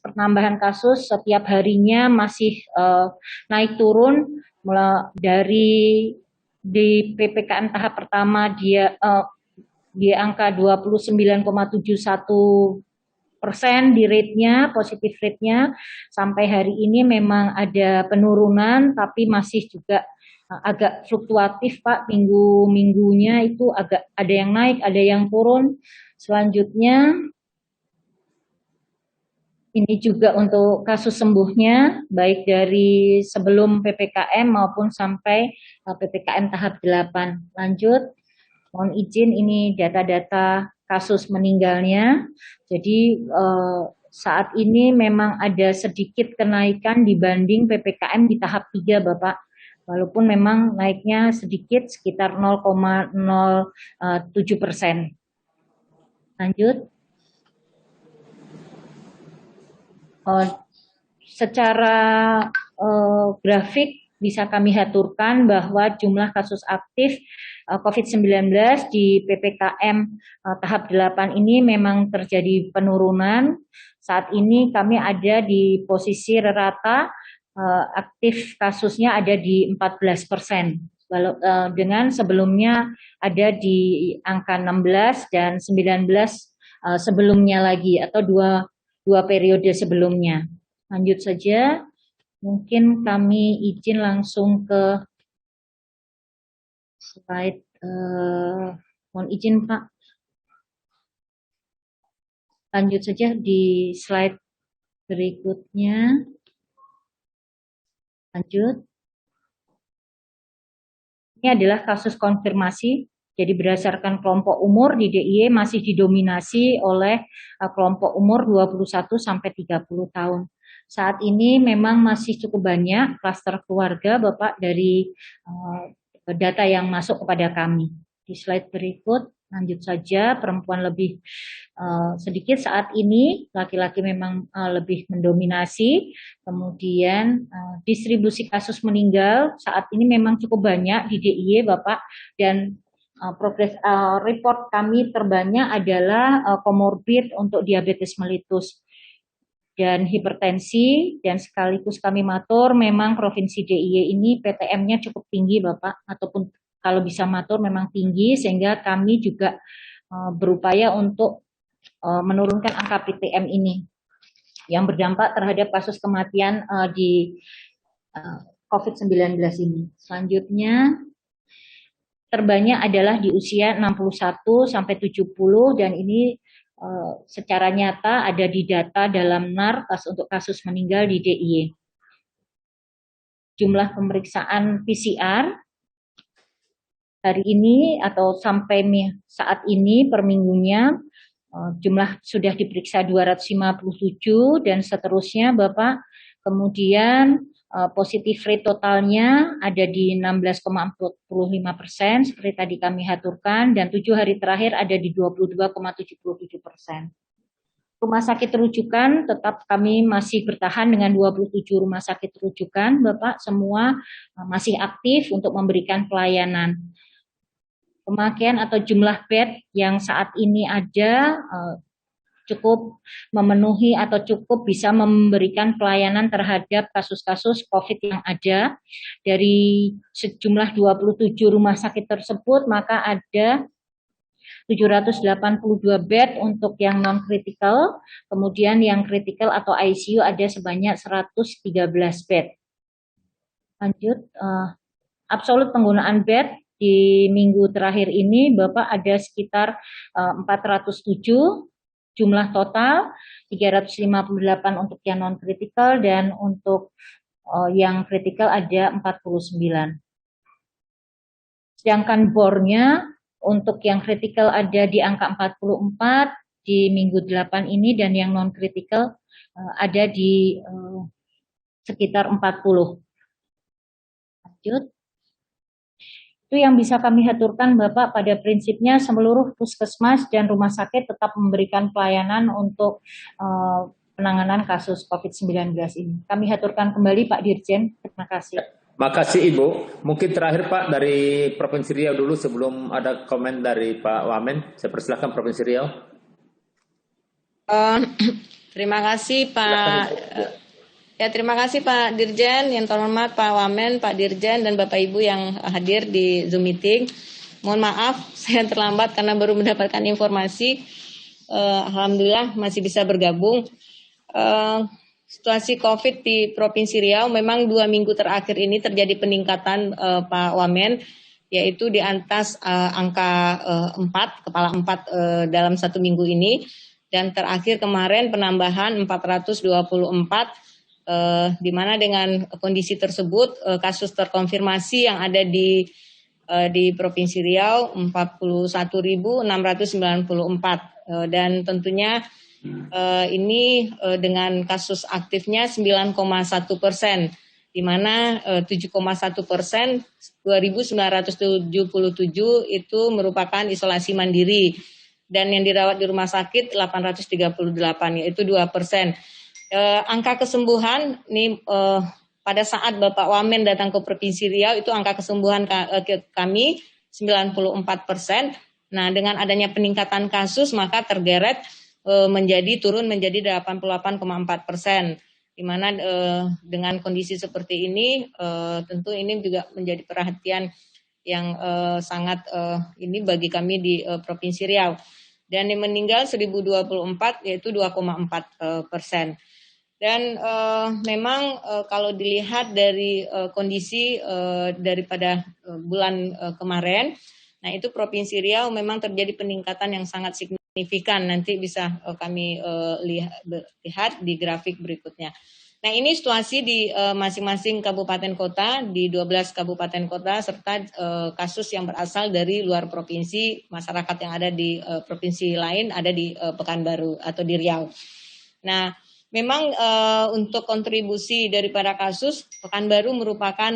penambahan kasus setiap harinya masih naik turun. Mulai dari di PPKM tahap pertama dia di angka 29,71% di rate-nya, positif rate-nya, sampai hari ini memang ada penurunan, tapi masih juga agak fluktuatif Pak, minggu-minggunya itu agak ada yang naik, ada yang turun. Selanjutnya, ini juga untuk kasus sembuhnya, baik dari sebelum PPKM maupun sampai PPKM tahap 8. Lanjut, mohon izin ini data-data kasus meninggalnya. Jadi saat ini memang ada sedikit kenaikan dibanding PPKM di tahap 3 Bapak. Walaupun memang naiknya sedikit sekitar 0,07%. Lanjut. Secara grafik bisa kami aturkan bahwa jumlah kasus aktif COVID-19 di PPKM tahap 8 ini memang terjadi penurunan. Saat ini kami ada di posisi rata aktif kasusnya ada di 14%. Dengan sebelumnya ada di angka 16 dan 19 sebelumnya lagi atau dua periode sebelumnya. Lanjut saja. Mungkin kami izin langsung ke slide, mohon izin Pak. Lanjut saja di slide berikutnya. Lanjut. Ini adalah kasus konfirmasi. Jadi berdasarkan kelompok umur di DIY masih didominasi oleh kelompok umur 21 sampai 30 tahun. Saat ini memang masih cukup banyak klaster keluarga, Bapak, dari data yang masuk kepada kami. Di slide berikut, lanjut saja, perempuan lebih sedikit saat ini, laki-laki memang lebih mendominasi. Kemudian distribusi kasus meninggal saat ini memang cukup banyak di DIY, Bapak, dan progres report kami terbanyak adalah komorbid untuk diabetes mellitus dan hipertensi, dan sekaligus kami matur memang Provinsi DIY ini PTM-nya cukup tinggi, Bapak, ataupun kalau bisa matur memang tinggi, sehingga kami juga berupaya untuk menurunkan angka PTM ini yang berdampak terhadap kasus kematian di COVID-19 ini. Selanjutnya, terbanyak adalah di usia 61 sampai 70, dan ini secara nyata ada di data dalam NAR untuk kasus meninggal di DIY. Jumlah pemeriksaan PCR hari ini atau sampai saat ini per minggunya jumlah sudah diperiksa 257 dan seterusnya, Bapak. Kemudian positif rate totalnya ada di 16,45% seperti tadi kami aturkan, dan 7 hari terakhir ada di 22,77%. Rumah sakit rujukan tetap kami masih bertahan dengan 27 rumah sakit rujukan, Bapak, semua masih aktif untuk memberikan pelayanan. Pemakaian atau jumlah bed yang saat ini ada cukup memenuhi atau cukup bisa memberikan pelayanan terhadap kasus-kasus COVID yang ada. Dari sejumlah 27 rumah sakit tersebut, maka ada 782 bed untuk yang non-kritikal, kemudian yang kritikal atau ICU ada sebanyak 113 bed. Lanjut, absolut penggunaan bed di minggu terakhir ini, Bapak, ada sekitar 407, jumlah total 358 untuk yang non-kritikal, dan untuk yang kritikal ada 49. Sedangkan bornya untuk yang kritikal ada di angka 44 di minggu 8 ini, dan yang non-kritikal ada di sekitar 40. Lanjut. Itu yang bisa kami aturkan, Bapak. Pada prinsipnya seluruh puskesmas dan rumah sakit tetap memberikan pelayanan untuk penanganan kasus COVID-19 ini. Kami aturkan kembali Pak Dirjen. Terima kasih. Makasih Ibu. Mungkin terakhir Pak dari Provinsi Riau dulu sebelum ada komen dari Pak Wamen. Saya persilahkan Provinsi Riau. Terima kasih Pak. Terima kasih Pak Dirjen, yang terhormat Pak Wamen, Pak Dirjen, dan Bapak Ibu yang hadir di Zoom meeting. Mohon maaf, saya terlambat karena baru mendapatkan informasi. Alhamdulillah masih bisa bergabung. Situasi COVID di Provinsi Riau memang 2 minggu terakhir ini terjadi peningkatan, Pak Wamen, yaitu di atas angka 4, kepala 4 dalam 1 minggu ini. Dan terakhir kemarin penambahan 424, di mana dengan kondisi tersebut kasus terkonfirmasi yang ada di Provinsi Riau 41.694, dan tentunya ini dengan kasus aktifnya 9,1%, di mana 7,1%, 2.977 itu merupakan isolasi mandiri, dan yang dirawat di rumah sakit 838, yaitu 2%. Angka kesembuhan ini pada saat Bapak Wamen datang ke Provinsi Riau itu angka kesembuhan kami 94%. Nah, dengan adanya peningkatan kasus maka tergeret turun menjadi 88,4%. Di mana dengan kondisi seperti ini tentu ini juga menjadi perhatian yang sangat ini bagi kami di Provinsi Riau. Dan yang meninggal 1024 yaitu 2,4%. Dan memang kalau dilihat dari kondisi daripada bulan kemarin, nah itu Provinsi Riau memang terjadi peningkatan yang sangat signifikan. Nanti bisa kami lihat di grafik berikutnya. Nah, ini situasi di masing-masing kabupaten kota, di 12 kabupaten kota, serta kasus yang berasal dari luar provinsi, masyarakat yang ada di provinsi lain, ada di Pekanbaru atau di Riau. Nah, memang untuk kontribusi daripada kasus, Pekanbaru merupakan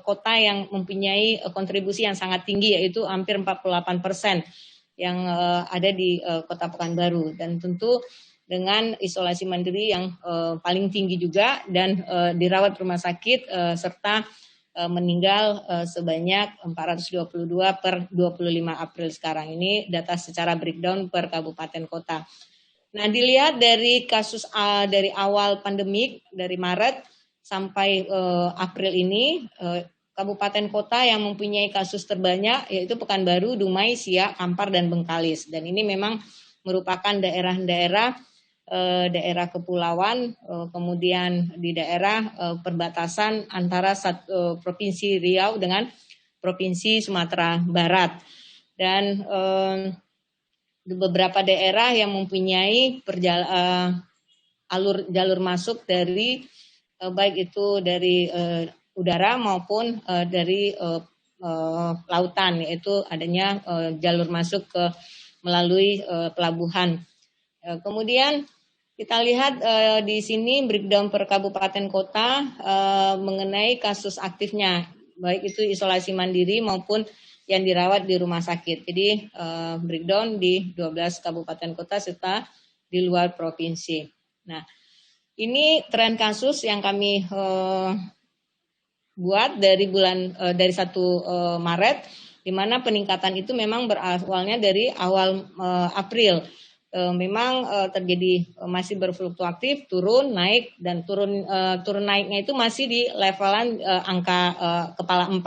kota yang mempunyai kontribusi yang sangat tinggi, yaitu hampir 48% yang ada di kota Pekanbaru. Dan tentu dengan isolasi mandiri yang paling tinggi juga dan dirawat rumah sakit serta meninggal sebanyak 422 per 25 April sekarang. Ini data secara breakdown per kabupaten kota. Nah, dilihat dari kasus dari awal pandemik, dari Maret sampai April ini, kabupaten kota yang mempunyai kasus terbanyak yaitu Pekanbaru, Dumai, Siak, Kampar, dan Bengkalis. Dan ini memang merupakan daerah kepulauan, kemudian di daerah perbatasan antara Provinsi Riau dengan Provinsi Sumatera Barat. Dan di beberapa daerah yang mempunyai jalur masuk dari baik itu dari udara maupun dari lautan, yaitu adanya jalur masuk melalui pelabuhan. Kemudian kita lihat di sini breakdown per kabupaten kota mengenai kasus aktifnya, baik itu isolasi mandiri maupun yang dirawat di rumah sakit. Jadi breakdown di 12 kabupaten kota serta di luar provinsi. Nah, ini tren kasus yang kami buat dari 1 Maret, di mana peningkatan itu memang berawalnya dari awal April. Memang terjadi masih berfluktuatif, turun, naik, dan turun naiknya itu masih di levelan angka kepala 4.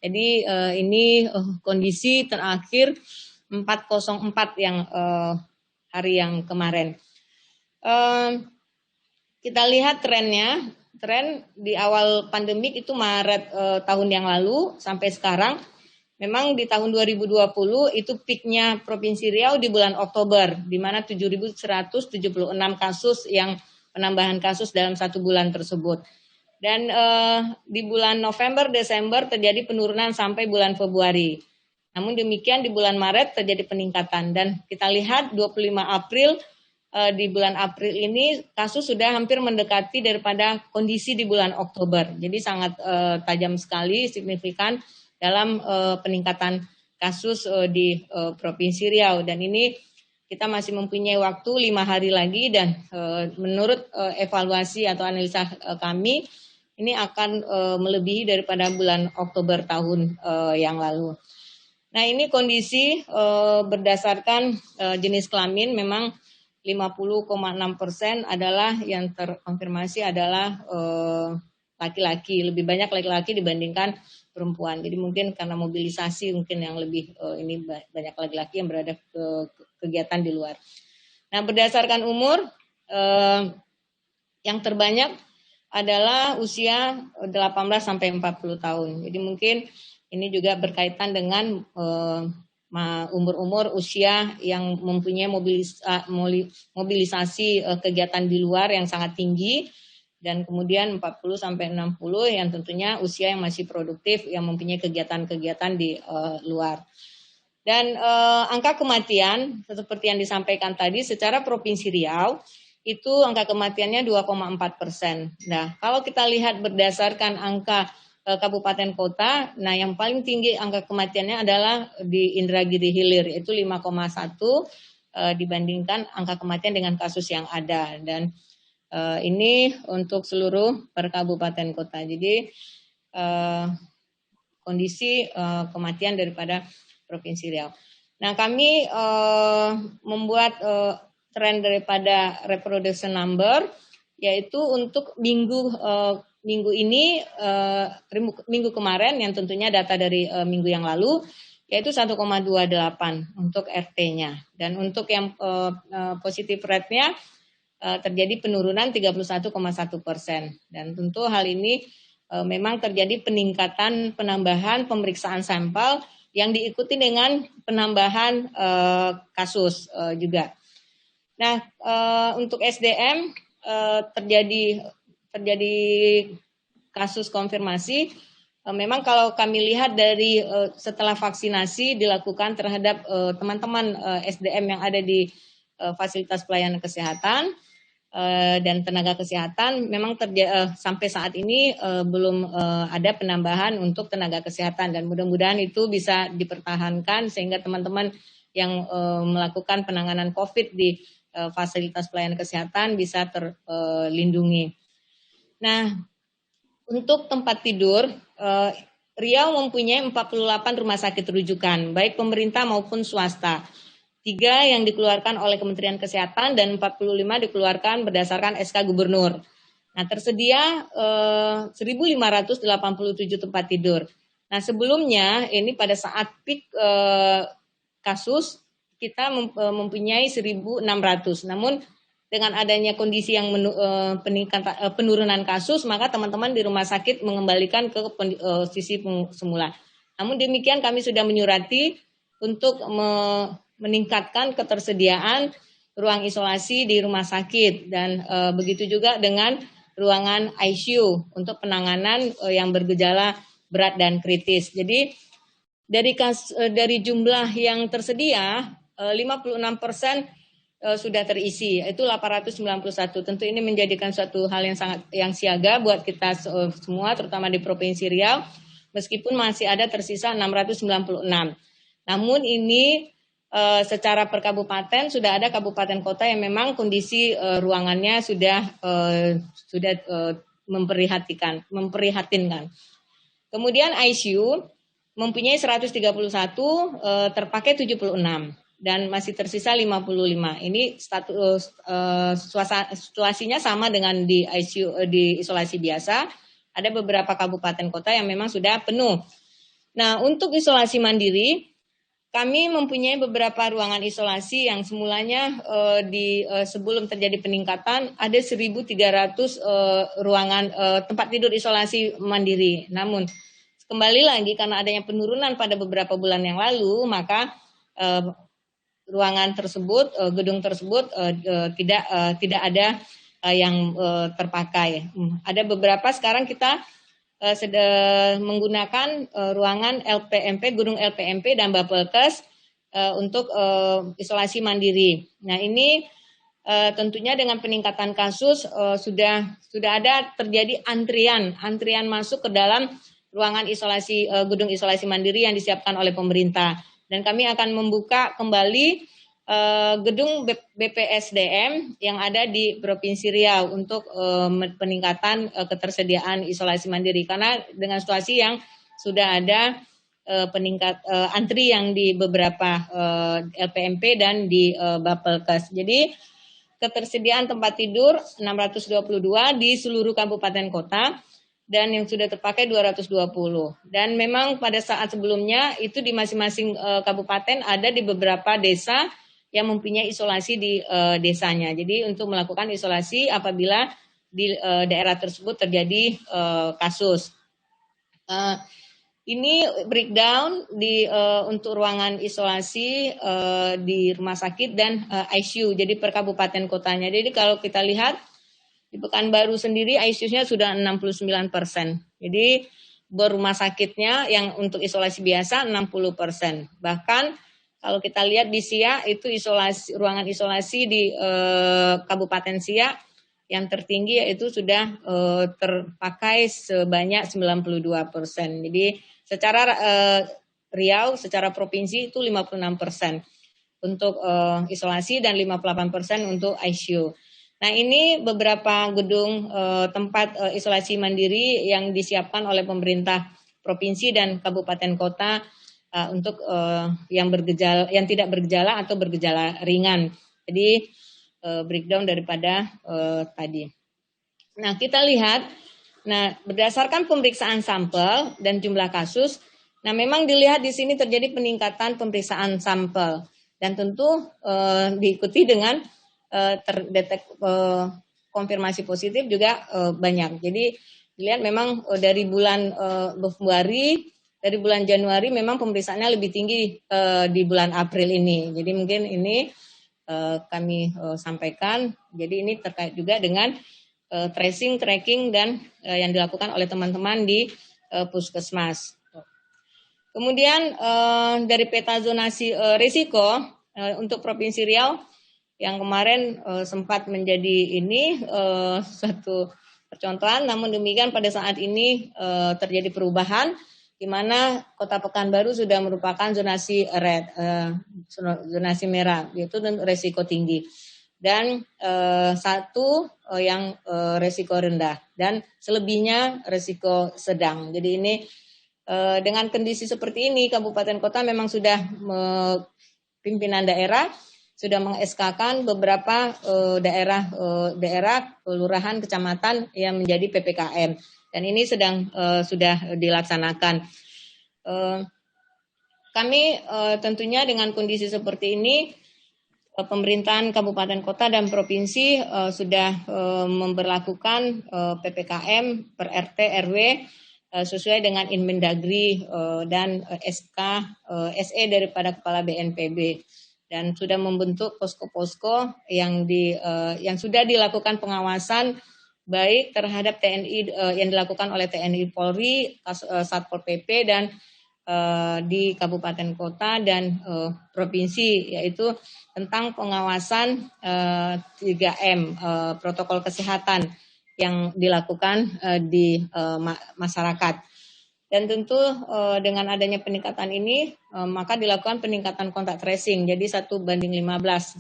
Jadi ini kondisi terakhir 404 yang hari yang kemarin. Kita lihat trennya, tren di awal pandemik itu Maret tahun yang lalu sampai sekarang. Memang di tahun 2020 itu peaknya Provinsi Riau di bulan Oktober, di mana 7.176 kasus yang penambahan kasus dalam 1 bulan tersebut. Dan di bulan November, Desember terjadi penurunan sampai bulan Februari. Namun demikian di bulan Maret terjadi peningkatan. Dan kita lihat 25 April, di bulan April ini kasus sudah hampir mendekati daripada kondisi di bulan Oktober. Jadi sangat tajam sekali, signifikan dalam peningkatan kasus di Provinsi Riau. Dan ini kita masih mempunyai waktu 5 hari lagi dan menurut evaluasi atau analisa kami, ini akan melebihi daripada bulan Oktober tahun yang lalu. Nah, ini kondisi berdasarkan jenis kelamin, memang 50,6% adalah yang terkonfirmasi adalah laki-laki, lebih banyak laki-laki dibandingkan perempuan. Jadi mungkin karena mobilisasi mungkin yang lebih ini banyak laki-laki yang berada kegiatan di luar. Nah, berdasarkan umur yang terbanyak adalah usia 18 sampai 40 tahun. Jadi mungkin ini juga berkaitan dengan umur-umur usia yang mempunyai mobilisasi kegiatan di luar yang sangat tinggi, dan kemudian 40 sampai 60 yang tentunya usia yang masih produktif yang mempunyai kegiatan-kegiatan di luar. Dan angka kematian seperti yang disampaikan tadi secara Provinsi Riau itu angka kematiannya 2,4%. Nah, kalau kita lihat berdasarkan angka kabupaten kota, nah yang paling tinggi angka kematiannya adalah di Indragiri Hilir, yaitu 5,1 dibandingkan angka kematian dengan kasus yang ada. Dan ini untuk seluruh per kabupaten kota. Jadi kondisi kematian daripada Provinsi Riau. Nah, kami membuat tren daripada reproduction number, yaitu untuk minggu ini, minggu kemarin yang tentunya data dari minggu yang lalu, yaitu 1,28 untuk RT-nya. Dan untuk yang positive rate-nya terjadi penurunan 31,1%. Dan tentu hal ini memang terjadi peningkatan penambahan pemeriksaan sampel yang diikuti dengan penambahan kasus juga. Nah, untuk SDM terjadi terjadi kasus konfirmasi, memang kalau kami lihat dari setelah vaksinasi dilakukan terhadap teman-teman SDM yang ada di fasilitas pelayanan kesehatan dan tenaga kesehatan, memang sampai saat ini belum ada penambahan untuk tenaga kesehatan, dan mudah-mudahan itu bisa dipertahankan sehingga teman-teman yang melakukan penanganan COVID di fasilitas pelayanan kesehatan bisa terlindungi. Nah, untuk tempat tidur, Riau mempunyai 48 rumah sakit rujukan, baik pemerintah maupun swasta. 3 yang dikeluarkan oleh Kementerian Kesehatan dan 45 dikeluarkan berdasarkan SK Gubernur. Nah, tersedia 1.587 tempat tidur. Nah, sebelumnya ini pada saat peak kasus kita mempunyai 1.600. Namun dengan adanya kondisi yang penurunan kasus, maka teman-teman di rumah sakit mengembalikan ke sisi semula. Namun demikian kami sudah menyurati untuk meningkatkan ketersediaan ruang isolasi di rumah sakit, dan begitu juga dengan ruangan ICU untuk penanganan yang bergejala berat dan kritis. Jadi dari jumlah yang tersedia 56% sudah terisi, itu 891. Tentu ini menjadikan suatu hal yang siaga buat kita semua, terutama di Provinsi Riau, meskipun masih ada tersisa 696. Namun ini secara per kabupaten sudah ada kabupaten kota yang memang kondisi ruangannya sudah memprihatinkan. Kemudian ICU mempunyai 131, terpakai 76 dan masih tersisa 55. Ini situasinya sama dengan di ICU di isolasi biasa. Ada beberapa kabupaten kota yang memang sudah penuh. Nah, untuk isolasi mandiri, kami mempunyai beberapa ruangan isolasi yang semulanya sebelum terjadi peningkatan ada 1.300 ruangan tempat tidur isolasi mandiri. Namun kembali lagi karena adanya penurunan pada beberapa bulan yang lalu, maka ruangan tersebut, gedung tersebut tidak ada yang terpakai. Ada beberapa sekarang kita menggunakan ruangan LPMP, Gunung LPMP dan Bapelkes untuk isolasi mandiri. Nah, ini tentunya dengan peningkatan kasus sudah ada terjadi antrian masuk ke dalam ruangan isolasi gedung isolasi mandiri yang disiapkan oleh pemerintah. Dan kami akan membuka kembali gedung BPSDM yang ada di Provinsi Riau untuk peningkatan ketersediaan isolasi mandiri, karena dengan situasi yang sudah ada antri yang di beberapa LPMP dan di Bapelkes. Jadi ketersediaan tempat tidur 622 di seluruh kabupaten kota, dan yang sudah terpakai 220. Dan memang pada saat sebelumnya itu di masing-masing kabupaten ada di beberapa desa yang mempunyai isolasi di desanya. Jadi untuk melakukan isolasi apabila di daerah tersebut terjadi kasus. Ini breakdown untuk ruangan isolasi di rumah sakit dan ICU. Jadi per kabupaten kotanya. Jadi kalau kita lihat di Pekanbaru sendiri ICU-nya sudah 69%. Jadi berumah sakitnya yang untuk isolasi biasa 60%. Bahkan kalau kita lihat di Siak itu ruangan isolasi di Kabupaten Siak yang tertinggi yaitu sudah terpakai sebanyak 92%. Jadi secara Riau, secara provinsi itu 56% untuk isolasi dan 58% untuk ICU. Nah, ini beberapa gedung tempat isolasi mandiri yang disiapkan oleh pemerintah provinsi dan kabupaten kota untuk yang tidak bergejala atau bergejala ringan. Jadi breakdown daripada tadi. Nah, kita lihat, berdasarkan pemeriksaan sampel dan jumlah kasus, memang dilihat di sini terjadi peningkatan pemeriksaan sampel dan tentu diikuti dengan terdetek konfirmasi positif juga banyak. Jadi dilihat memang dari bulan Februari, dari bulan Januari memang pemeriksaannya lebih tinggi di bulan April ini. Jadi mungkin ini kami sampaikan. Jadi ini terkait juga dengan tracing, tracking, dan yang dilakukan oleh teman-teman di puskesmas. Kemudian dari peta zonasi risiko untuk Provinsi Riau yang kemarin sempat menjadi ini suatu percontohan, namun demikian pada saat ini terjadi perubahan di mana Kota Pekanbaru sudah merupakan zonasi red, zonasi merah, yaitu risiko tinggi, dan satu yang risiko rendah, dan selebihnya risiko sedang. Jadi ini dengan kondisi seperti ini, kabupaten kota memang sudah pimpinan daerah sudah meng-SK-kan beberapa daerah kelurahan, kecamatan yang menjadi PPKM. Dan ini sudah dilaksanakan. Kami tentunya dengan kondisi seperti ini, pemerintahan kabupaten kota dan provinsi sudah memberlakukan PPKM per RT RW sesuai dengan Inmendagri dan SE daripada Kepala BNPB, dan sudah membentuk posko-posko yang sudah dilakukan pengawasan baik terhadap TNI yang dilakukan oleh TNI Polri, Satpol PP, dan di kabupaten kota dan provinsi, yaitu tentang pengawasan 3M protokol kesehatan yang dilakukan di masyarakat. Dan tentu dengan adanya peningkatan ini maka dilakukan peningkatan kontak tracing jadi 1:15,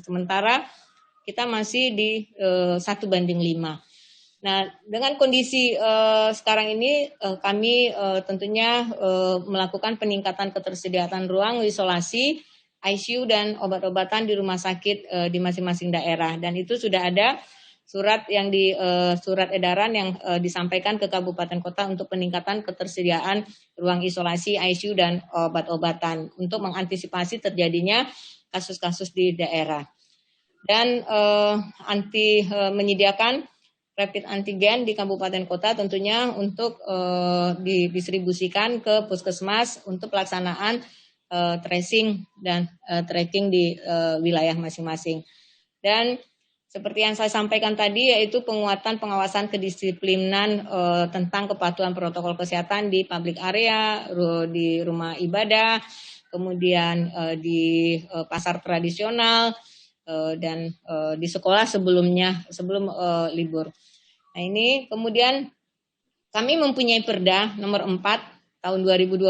sementara kita masih di 1:5. Nah, dengan kondisi sekarang ini kami tentunya melakukan peningkatan ketersediaan ruang isolasi, ICU, dan obat-obatan di rumah sakit di masing-masing daerah. Dan itu sudah ada surat edaran yang disampaikan ke kabupaten kota untuk peningkatan ketersediaan ruang isolasi, ICU, dan obat-obatan untuk mengantisipasi terjadinya kasus-kasus di daerah. Dan menyediakan rapid antigen di kabupaten kota tentunya untuk didistribusikan ke puskesmas untuk pelaksanaan tracing dan tracking di wilayah masing-masing. Dan seperti yang saya sampaikan tadi, yaitu penguatan pengawasan kedisiplinan tentang kepatuhan protokol kesehatan di public area, di rumah ibadah, kemudian di pasar tradisional, dan di sekolah sebelum libur. Nah, ini kemudian kami mempunyai Perda nomor 4 tahun 2020,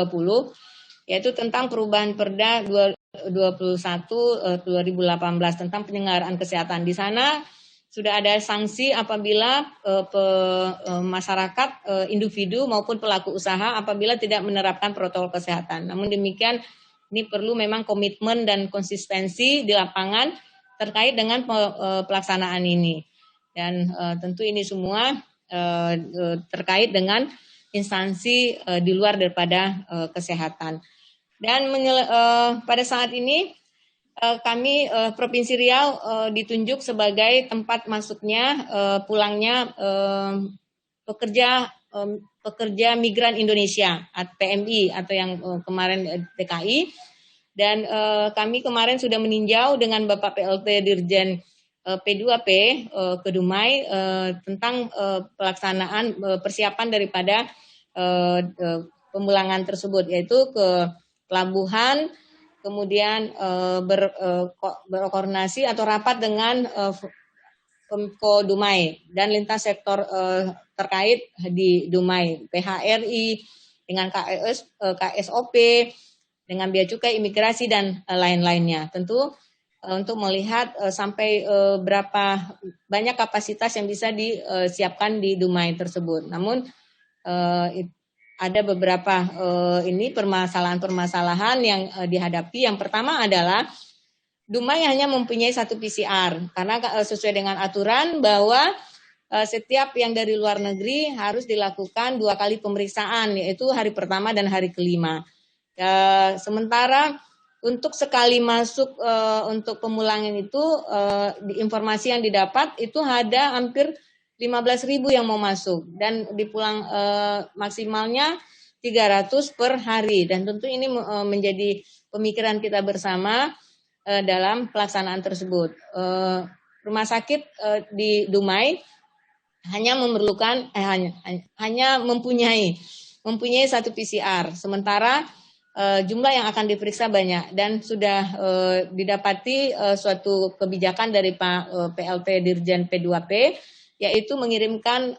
yaitu tentang perubahan Perda 21 2018 tentang penyelenggaraan kesehatan. Di sana sudah ada sanksi apabila masyarakat, individu maupun pelaku usaha apabila tidak menerapkan protokol kesehatan. Namun demikian, ini perlu memang komitmen dan konsistensi di lapangan terkait dengan pelaksanaan ini. Dan tentu ini semua terkait dengan instansi di luar daripada kesehatan. Dan pada saat ini kami Provinsi Riau ditunjuk sebagai tempat masuknya pulangnya pekerja migran Indonesia PMI atau yang kemarin TKI. Dan kami kemarin sudah meninjau dengan Bapak PLT Dirjen P2P ke Dumai tentang pelaksanaan persiapan daripada pemulangan tersebut, yaitu ke pelabuhan, kemudian berkoordinasi atau rapat dengan Pemko Dumai dan lintas sektor terkait di Dumai, PHRI, dengan KSOP, dengan Bea Cukai, Imigrasi, dan lain-lainnya. Tentu untuk melihat sampai berapa banyak kapasitas yang bisa disiapkan di Dumai tersebut. Namun ada beberapa permasalahan yang dihadapi. Yang pertama adalah Dumai hanya mempunyai 1 PCR karena sesuai dengan aturan bahwa setiap yang dari luar negeri harus dilakukan 2 kali pemeriksaan, yaitu hari pertama dan hari kelima. Sementara untuk sekali masuk untuk pemulangan itu informasi yang didapat itu ada hampir 15.000 yang mau masuk dan dipulang maksimalnya 300 per hari, dan tentu ini menjadi pemikiran kita bersama dalam pelaksanaan tersebut. Rumah sakit di Dumai hanya memerlukan hanya mempunyai satu PCR, sementara jumlah yang akan diperiksa banyak, dan sudah didapati suatu kebijakan dari Pak PLT Dirjen P2P, yaitu mengirimkan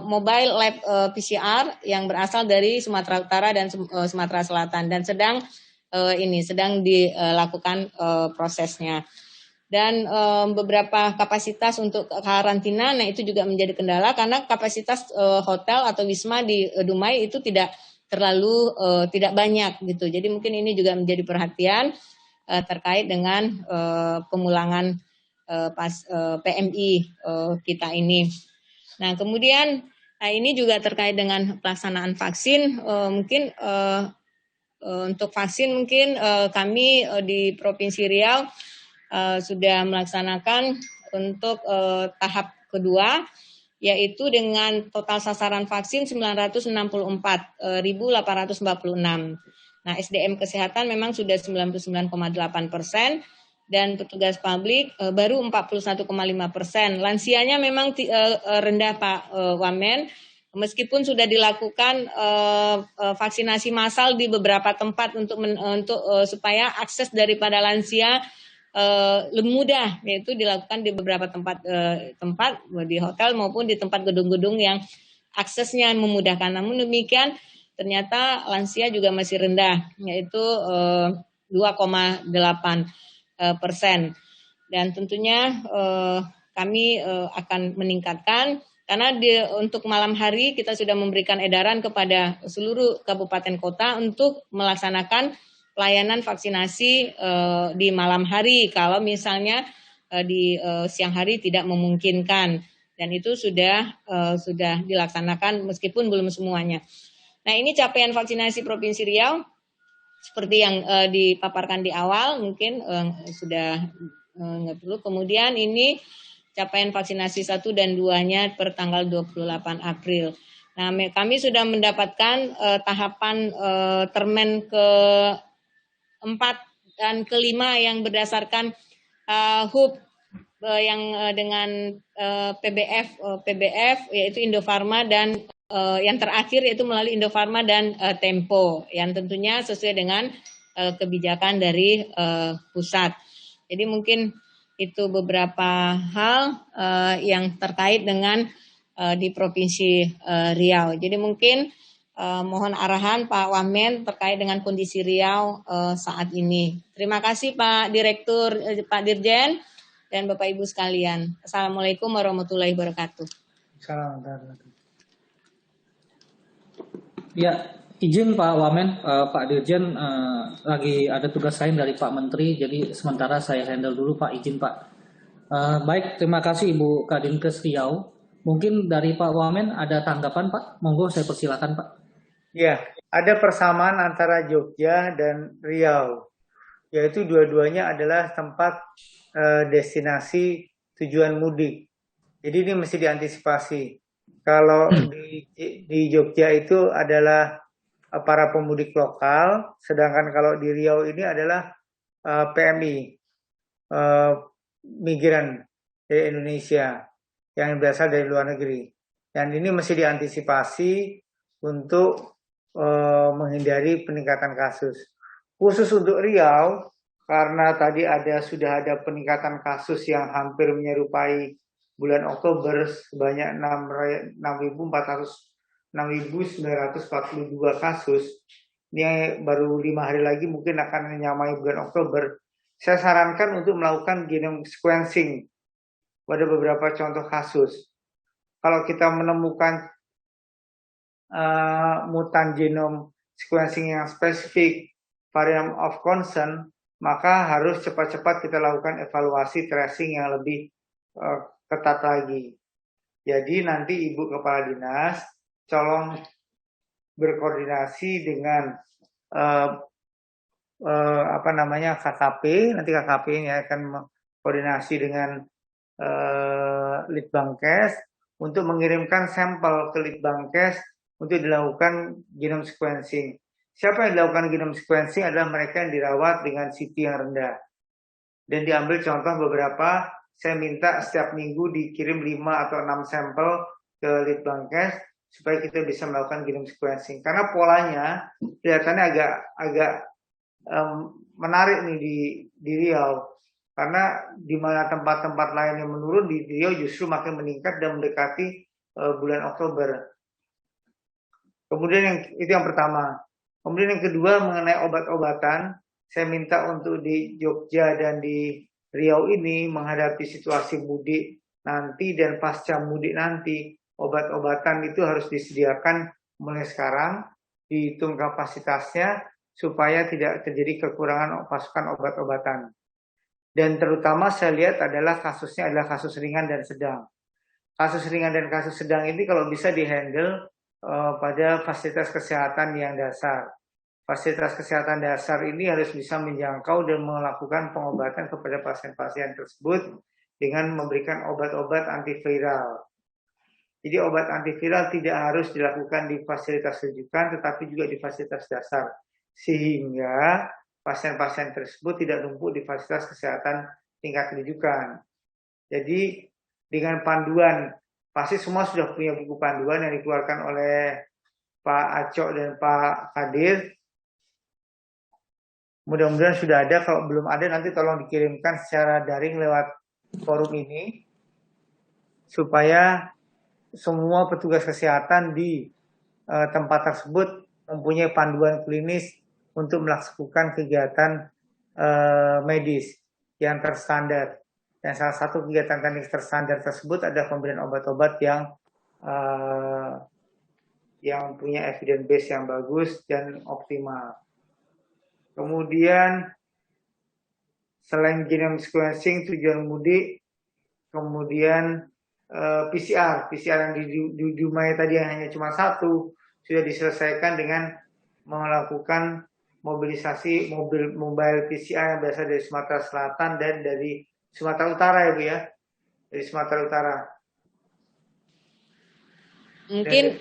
mobile lab PCR yang berasal dari Sumatera Utara dan Sumatera Selatan, dan sedang dilakukan prosesnya. Dan beberapa kapasitas untuk karantina, nah itu juga menjadi kendala karena kapasitas hotel atau wisma di Dumai itu tidak terlalu tidak banyak gitu. Jadi mungkin ini juga menjadi perhatian terkait dengan pemulangan PMI kita ini. Nah kemudian ini juga terkait dengan pelaksanaan vaksin. Mungkin untuk vaksin mungkin kami di Provinsi Riau sudah melaksanakan untuk tahap kedua, yaitu dengan total sasaran vaksin 964.846. Nah, SDM kesehatan memang sudah 99,8%, dan petugas publik baru 41,5%. Lansianya memang rendah, Pak Wamen, meskipun sudah dilakukan vaksinasi massal di beberapa tempat untuk supaya akses daripada lansia lebih mudah, yaitu dilakukan di beberapa tempat di hotel maupun di tempat gedung-gedung yang aksesnya memudahkan. Namun demikian ternyata lansia juga masih rendah, yaitu 2,8%. Dan tentunya kami akan meningkatkan, karena untuk malam hari kita sudah memberikan edaran kepada seluruh kabupaten kota untuk melaksanakan pelayanan vaksinasi di malam hari kalau misalnya di siang hari tidak memungkinkan, dan itu sudah dilaksanakan meskipun belum semuanya. Nah, ini capaian vaksinasi Provinsi Riau seperti yang dipaparkan di awal, mungkin sudah nggak perlu. Kemudian ini capaian vaksinasi 1 dan 2-nya per tanggal 28 April. Nah, kami sudah mendapatkan tahapan termen ke-4 dan ke-5 yang berdasarkan hub yang dengan PBF yaitu Indofarma, dan yang terakhir yaitu melalui Indofarma dan Tempo, yang tentunya sesuai dengan kebijakan dari pusat. Jadi mungkin itu beberapa hal yang terkait dengan di Provinsi Riau. Jadi mungkin mohon arahan Pak Wamen terkait dengan kondisi Riau saat ini. Terima kasih Pak Direktur, Pak Dirjen, dan Bapak Ibu sekalian. Assalamualaikum warahmatullahi wabarakatuh. Assalamualaikum. Ya, izin Pak Wamen, Pak Dirjen lagi ada tugas lain dari Pak Menteri, jadi sementara saya handle dulu Pak, izin Pak. Baik, terima kasih Ibu Kadinkes Riau. Mungkin dari Pak Wamen ada tanggapan Pak? Monggo saya persilakan Pak. Ya, ada persamaan antara Jogja dan Riau, yaitu dua-duanya adalah tempat destinasi tujuan mudik. Jadi ini mesti diantisipasi. Kalau di Jogja itu adalah para pemudik lokal, sedangkan kalau di Riau ini adalah PMI, migran dari Indonesia yang berasal dari luar negeri. Dan ini mesti diantisipasi untuk menghindari peningkatan kasus. Khusus untuk Riau, karena tadi sudah ada peningkatan kasus yang hampir menyerupai bulan Oktober sebanyak 6.942 kasus. Ini baru 5 hari lagi mungkin akan menyamai bulan Oktober. Saya sarankan untuk melakukan genome sequencing pada beberapa contoh kasus. Kalau kita menemukan mutan genome sequencing yang spesifik, variant of concern, maka harus cepat-cepat kita lakukan evaluasi tracing yang lebih ketat lagi. Jadi nanti Ibu Kepala Dinas tolong berkoordinasi dengan KKP. Nanti KKP ini akan koordinasi dengan Litbangkes untuk mengirimkan sampel ke Litbangkes untuk dilakukan genome sequencing. Siapa yang dilakukan genome sequencing adalah mereka yang dirawat dengan CT yang rendah. Dan diambil contoh beberapa, saya minta setiap minggu dikirim 5 atau 6 sampel ke Litbangkes supaya kita bisa melakukan genome sequencing. Karena polanya kelihatannya agak menarik nih di Riau. Karena di mana tempat-tempat lain yang menurun, di Riau justru makin meningkat dan mendekati bulan Oktober. Kemudian itu yang pertama. Kemudian yang kedua mengenai obat-obatan, saya minta untuk di Jogja dan di Riau ini menghadapi situasi mudik nanti dan pasca mudik nanti, obat-obatan itu harus disediakan mulai sekarang, dihitung kapasitasnya supaya tidak terjadi kekurangan pasukan obat-obatan. Dan terutama saya lihat adalah kasusnya adalah kasus ringan dan sedang. Kasus ringan dan kasus sedang ini kalau bisa dihandle pada fasilitas kesehatan yang dasar. Fasilitas kesehatan dasar ini harus bisa menjangkau dan melakukan pengobatan kepada pasien-pasien tersebut dengan memberikan obat-obat antiviral. Jadi obat antiviral tidak harus dilakukan di fasilitas rujukan, tetapi juga di fasilitas dasar. Sehingga pasien-pasien tersebut tidak numpuk di fasilitas kesehatan tingkat rujukan. Jadi dengan panduan, pasti semua sudah punya buku panduan yang dikeluarkan oleh Pak Acok dan Pak Kadir. Mudah-mudahan sudah ada, kalau belum ada nanti tolong dikirimkan secara daring lewat forum ini supaya semua petugas kesehatan di tempat tersebut mempunyai panduan klinis untuk melakukan kegiatan medis yang terstandar. Dan salah satu kegiatan klinis terstandar tersebut adalah pemberian obat-obat yang punya evidence base yang bagus dan optimal. Kemudian selain genome sequencing tujuan mudik, kemudian PCR yang di Dumai tadi yang hanya cuma satu sudah diselesaikan dengan melakukan mobilisasi mobile PCR yang berasal dari Sumatera Selatan dan dari Sumatera Utara ya Bu ya, dari Sumatera Utara. Mungkin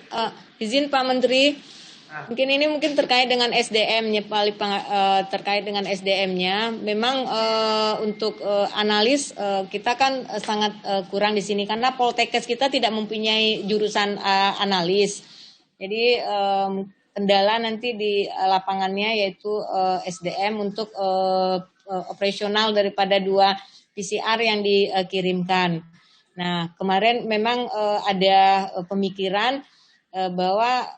izin Pak Menteri. Mungkin ini terkait dengan SDM-nya, terkait dengan SDM-nya. Memang untuk analis kita kan sangat kurang di sini karena Poltekkes kita tidak mempunyai jurusan analis. Jadi kendala nanti di lapangannya yaitu SDM untuk operasional daripada 2 PCR yang dikirimkan. Nah, kemarin memang ada pemikiran bahwa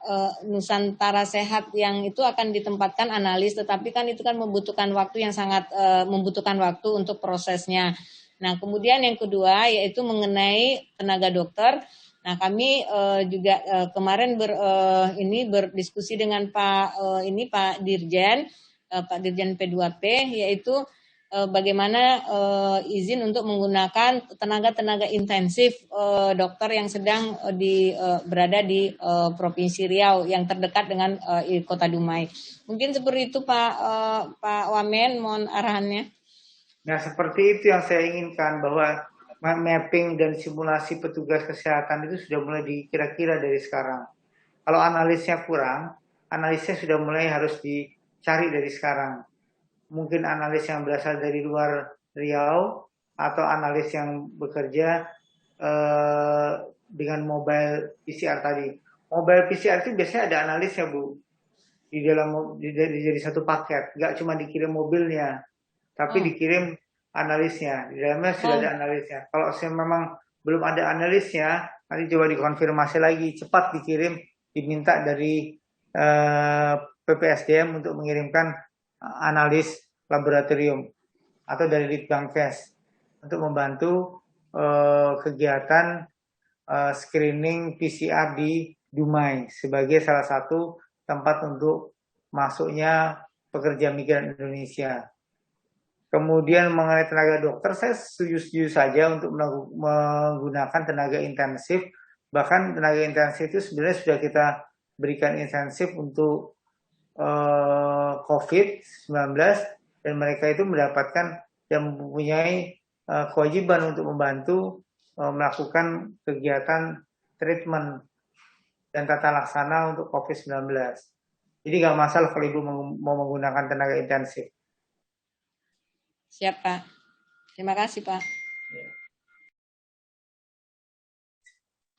Nusantara Sehat yang itu akan ditempatkan analis, tetapi kan itu kan membutuhkan waktu yang sangat membutuhkan waktu untuk prosesnya. Nah, kemudian yang kedua yaitu mengenai tenaga dokter. Nah, kami juga kemarin berdiskusi dengan Pak Dirjen P2P yaitu bagaimana izin untuk menggunakan tenaga intensif dokter yang sedang berada di Provinsi Riau yang terdekat dengan Kota Dumai. Mungkin seperti itu Pak Wamen, mohon arahannya. Nah, seperti itu yang saya inginkan, bahwa mapping dan simulasi petugas kesehatan itu sudah mulai dikira-kira dari sekarang. Kalau analisnya kurang, analisnya sudah mulai harus dicari dari sekarang. Mungkin analis yang berasal dari luar Riau atau analis yang bekerja dengan mobile PCR tadi. Mobile PCR itu biasanya ada analisnya Bu, di satu paket, nggak cuma dikirim mobilnya, tapi dikirim analisnya. Di dalamnya sudah ada analisnya. Kalau memang belum ada analisnya, nanti coba dikonfirmasi lagi, cepat dikirim, diminta dari PPSDM untuk mengirimkan analis laboratorium atau dari Litbangkes untuk membantu kegiatan screening PCR di Dumai sebagai salah satu tempat untuk masuknya pekerja migran Indonesia. Kemudian mengenai tenaga dokter, saya setuju saja untuk menggunakan tenaga intensif. Bahkan tenaga intensif itu sebenarnya sudah kita berikan intensif untuk COVID-19, dan mereka itu mendapatkan dan mempunyai kewajiban untuk membantu melakukan kegiatan treatment dan tata laksana untuk COVID-19. Jadi nggak masalah kalau Ibu mau menggunakan tenaga intensif. Siap Pak. Terima kasih Pak.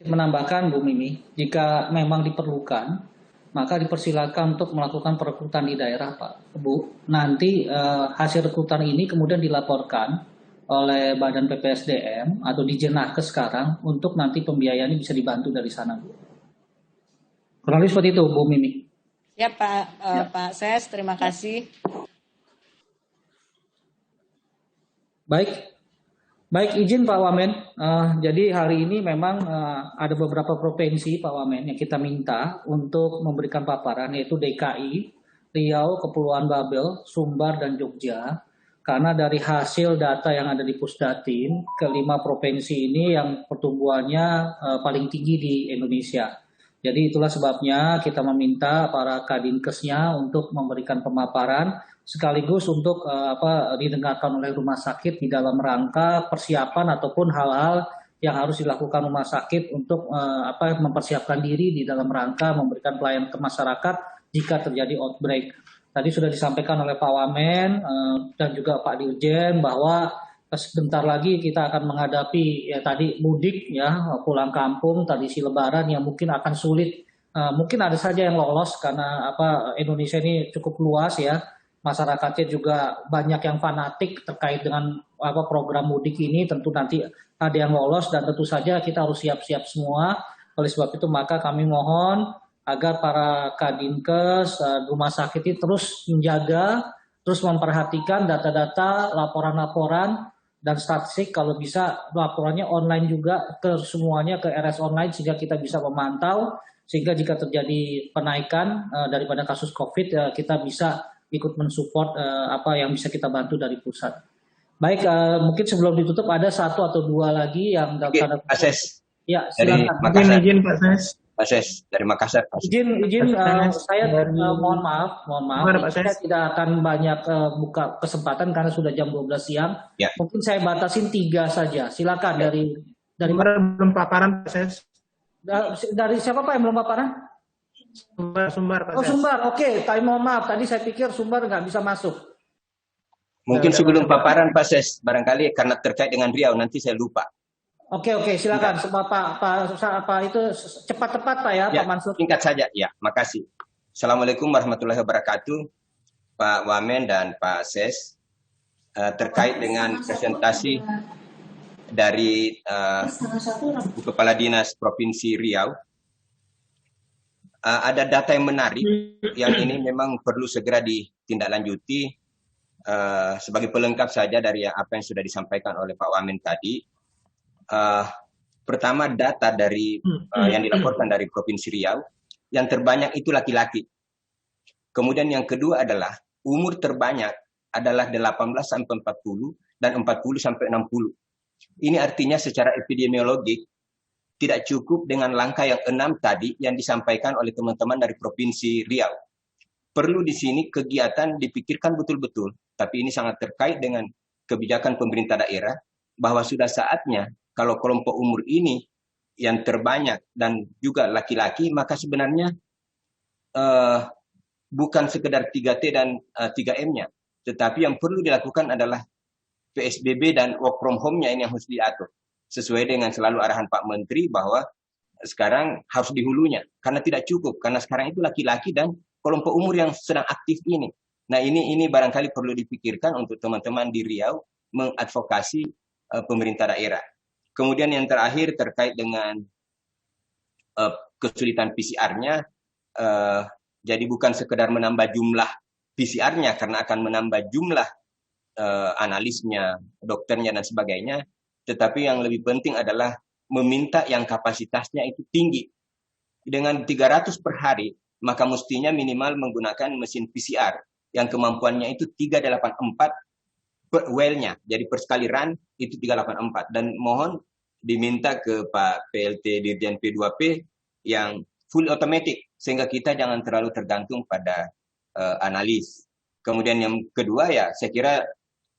menambahkan Bu Mimi, jika memang diperlukan, maka dipersilakan untuk melakukan perekrutan di daerah, Pak Bu. Nanti hasil rekrutan ini kemudian dilaporkan oleh Badan PPSDM atau Dijen Nakes sekarang untuk nanti pembiayaannya bisa dibantu dari sana, Bu. Kurang lebih seperti itu, Bu Mimi. Ya Pak Ses, terima kasih. Baik, izin Pak Wamen. Jadi hari ini memang ada beberapa provinsi Pak Wamen yang kita minta untuk memberikan paparan, yaitu DKI, Riau, Kepulauan Babel, Sumbar, dan Jogja. Karena dari hasil data yang ada di Pusdatin, kelima provinsi ini yang pertumbuhannya paling tinggi di Indonesia. Jadi itulah sebabnya kita meminta para Kadinkesnya untuk memberikan pemaparan sekaligus untuk didengarkan oleh rumah sakit di dalam rangka persiapan ataupun hal-hal yang harus dilakukan rumah sakit untuk mempersiapkan diri di dalam rangka memberikan pelayanan ke masyarakat jika terjadi outbreak. Tadi sudah disampaikan oleh Pak Wamen dan juga Pak Dirjen bahwa sebentar lagi kita akan menghadapi tadi mudik pulang kampung, tradisi Lebaran yang mungkin akan sulit. Mungkin ada saja yang lolos karena Indonesia ini cukup luas ya. Masyarakatnya juga banyak yang fanatik terkait dengan program mudik ini. Tentu nanti ada yang lolos dan tentu saja kita harus siap-siap semua. Oleh sebab itu maka kami mohon agar para Kadinkes, rumah sakit ini terus menjaga, terus memperhatikan data-data, laporan-laporan dan statistik, kalau bisa laporannya online juga ke semuanya, ke RS online sehingga kita bisa memantau, sehingga jika terjadi penaikan daripada kasus COVID kita bisa ikut mensupport apa yang bisa kita bantu dari pusat. Baik, mungkin sebelum ditutup ada satu atau dua lagi yang dalam Pak Ses. Ya, silakan. Makassar. Izin Pak Ses. Pak Ses dari Makassar. Izin saya mohon maaf, saya tidak akan banyak buka kesempatan karena sudah jam 12 siang. Ya. Mungkin saya batasin 3 saja. Silakan dari belum paparan Pak Ses. Dari siapa Pak yang belum paparan? Sumbar Pak Ses. Oh Sumbar, oke. Tapi mohon maaf, tadi saya pikir Sumbar nggak bisa masuk. Mungkin sebelum paparan Pak Ses, barangkali karena terkait dengan Riau nanti saya lupa. Oke, silakan. Pak itu cepat-cepat Pak ya, Pak Mansur. Singkat saja, ya. Makasih. Assalamualaikum warahmatullahi wabarakatuh, Pak Wamen dan Pak Ses. Terkait dengan presentasi dari Kepala Dinas Provinsi Riau, ada data yang menarik yang ini memang perlu segera ditindaklanjuti. Sebagai pelengkap saja dari apa yang sudah disampaikan oleh Pak Wamen tadi. Pertama, data dari yang dilaporkan dari Provinsi Riau, yang terbanyak itu laki-laki. Kemudian yang kedua adalah umur terbanyak adalah 18 sampai 40 dan 40 sampai 60. Ini artinya secara epidemiologik tidak cukup dengan langkah yang 6 tadi yang disampaikan oleh teman-teman dari Provinsi Riau. Perlu di sini kegiatan dipikirkan betul-betul, tapi ini sangat terkait dengan kebijakan pemerintah daerah bahwa sudah saatnya kalau kelompok umur ini yang terbanyak dan juga laki-laki, maka sebenarnya bukan sekedar 3T dan 3M-nya, tetapi yang perlu dilakukan adalah PSBB dan work from home-nya ini yang harus diatur. Sesuai dengan selalu arahan Pak Menteri bahwa sekarang harus di hulunya, karena tidak cukup, karena sekarang itu laki-laki dan kelompok umur yang sedang aktif ini. Nah ini barangkali perlu dipikirkan untuk teman-teman di Riau mengadvokasi pemerintah daerah. Kemudian yang terakhir terkait dengan kesulitan PCR-nya, jadi bukan sekedar menambah jumlah PCR-nya karena akan menambah jumlah analisnya, dokternya dan sebagainya, tetapi yang lebih penting adalah meminta yang kapasitasnya itu tinggi. Dengan 300 per hari, maka mestinya minimal menggunakan mesin PCR yang kemampuannya itu 384 per well-nya. Jadi per sekali run itu 384. Dan mohon diminta ke Pak PLT Dirjen P2P yang full automatic sehingga kita jangan terlalu tergantung pada analis. Kemudian yang kedua ya saya kira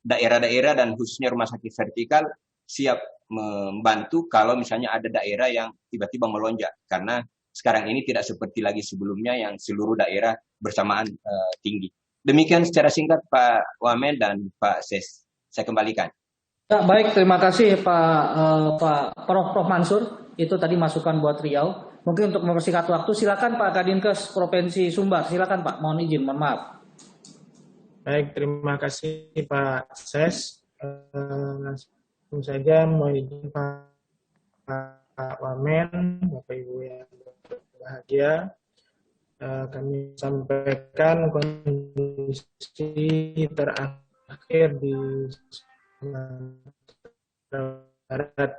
daerah-daerah dan khususnya rumah sakit vertikal siap membantu kalau misalnya ada daerah yang tiba-tiba melonjak, karena sekarang ini tidak seperti lagi sebelumnya yang seluruh daerah bersamaan tinggi. Demikian secara singkat Pak Wamen dan Pak Ses. Saya kembalikan. Ya, baik, terima kasih Pak Prof Mansur. Itu tadi masukan buat Riau. Mungkin untuk mempersingkat waktu, silakan Pak Kadinkes Provinsi Sumbar. Silakan Pak, mohon izin, mohon maaf. Baik, terima kasih Pak Ses. Langsung saja mohon izin Pak Wamen, Bapak Ibu yang berbahagia. Kami sampaikan kondisi terakhir di Sumatera Barat.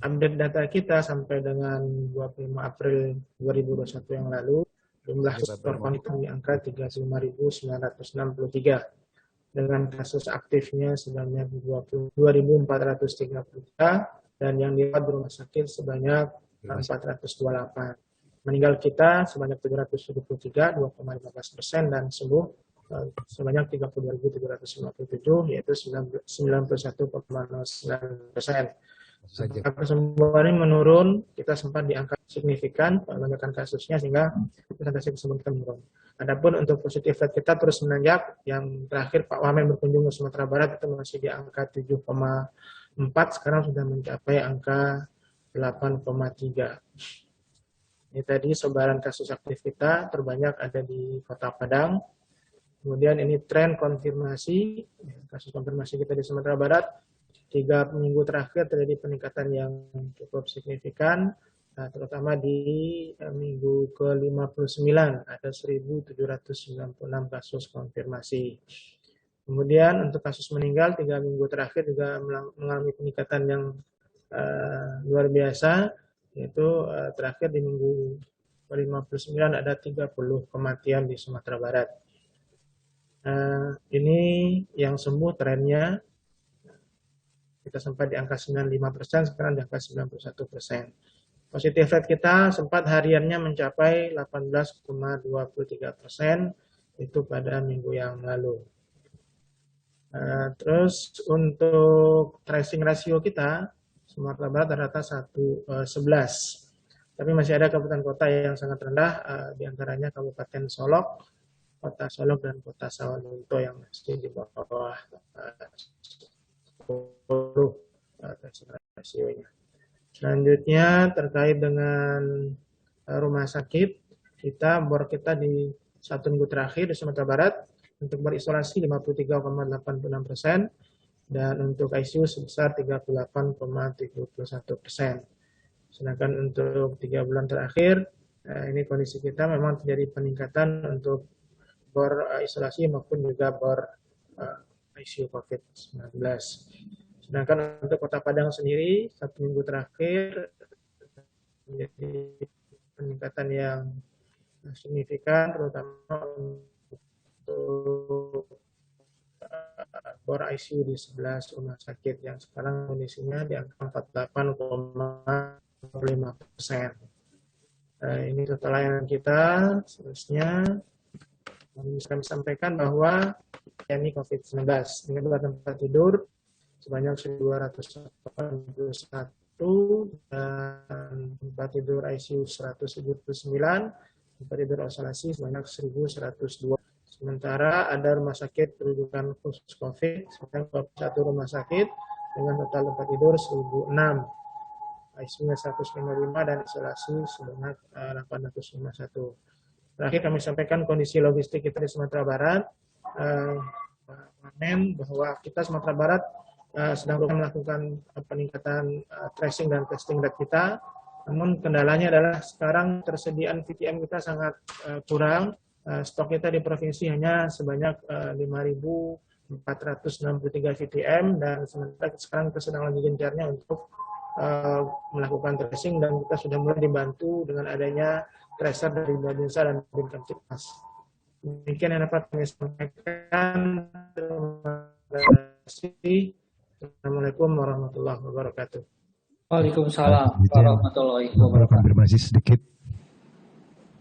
Update data kita sampai dengan 25 April 2021 yang lalu, jumlah kasus terkonfirmasi di angka 35.963 dengan kasus aktifnya sebanyak 22.433 dan yang dirawat di rumah sakit sebanyak 428. Meninggal kita sebanyak 773, 2,15%, dan sembuh sebanyak 32.757, yaitu 91,09%. Angka kesembuhan ini menurun, kita sempat di angka signifikan lonjakan kasusnya sehingga presentasi kesembuhan kita menurun. Adapun untuk positif rate kita terus menanjak. Yang terakhir Pak Wamen berkunjung ke Sumatera Barat itu masih di angka 7,4, sekarang sudah mencapai angka 8,3. Ini tadi sebaran kasus aktif kita terbanyak ada di Kota Padang. Kemudian ini tren konfirmasi, kasus konfirmasi kita di Sumatera Barat. 3 minggu terakhir terjadi peningkatan yang cukup signifikan, terutama di minggu ke-59 ada 1.796 kasus konfirmasi. Kemudian untuk kasus meninggal 3 minggu terakhir juga mengalami peningkatan yang luar biasa, yaitu terakhir di minggu ke-59 ada 30 kematian di Sumatera Barat. Ini yang sembuh trennya. Kita sempat di angka 95%, sekarang di angka 91%. Positif rate kita sempat hariannya mencapai 18,23%, itu pada minggu yang lalu. Terus untuk tracing rasio kita, Sumatera Barat rata 11. Tapi masih ada kabupaten kota yang sangat rendah, diantaranya Kabupaten Solok, Kota Solok, dan Kota Sawalunto yang masih di bawah 10 rasionya. Selanjutnya terkait dengan rumah sakit, bor kita di 1 minggu terakhir di Sumatera Barat untuk berisolasi 53,86% dan untuk ICU sebesar 38,71%. Sedangkan untuk 3 bulan terakhir, ini kondisi kita memang terjadi peningkatan untuk bor isolasi maupun juga bor ICU COVID-19. Sedangkan untuk Kota Padang sendiri, 1 minggu terakhir menjadi peningkatan yang signifikan, terutama untuk bor ICU di 11 rumah sakit yang sekarang kondisinya di angka 48,5%. Ini total layanan kita. Seterusnya, kami sampaikan bahwa ini COVID-19 dengan tempat tidur sebanyak 1.281 dan tempat tidur ICU 179, tempat tidur isolasi sebanyak 1.102. Sementara ada rumah sakit rujukan khusus COVID sebanyak 21 rumah sakit dengan total tempat tidur 1.006, ICU-nya 155 dan isolasi sebanyak 851. Terakhir kami sampaikan kondisi logistik kita di Sumatera Barat. Bahwa kita Sumatera Barat sedang melakukan peningkatan tracing dan testing rate kita. Namun kendalanya adalah sekarang tersediaan VTM kita sangat kurang. Stok kita di provinsi hanya sebanyak 5.463 VTM dan sementara sekarang kita sedang lagi gencarnya untuk melakukan tracing dan kita sudah mulai dibantu dengan adanya tracer dari Babinsa dan Binkamtipmas. Demikian yang dapat kami sampaikan. Terima kasih. Assalamualaikum warahmatullahi wabarakatuh. Waalaikumsalam warahmatullahi wabarakatuh. Konfirmasi sedikit.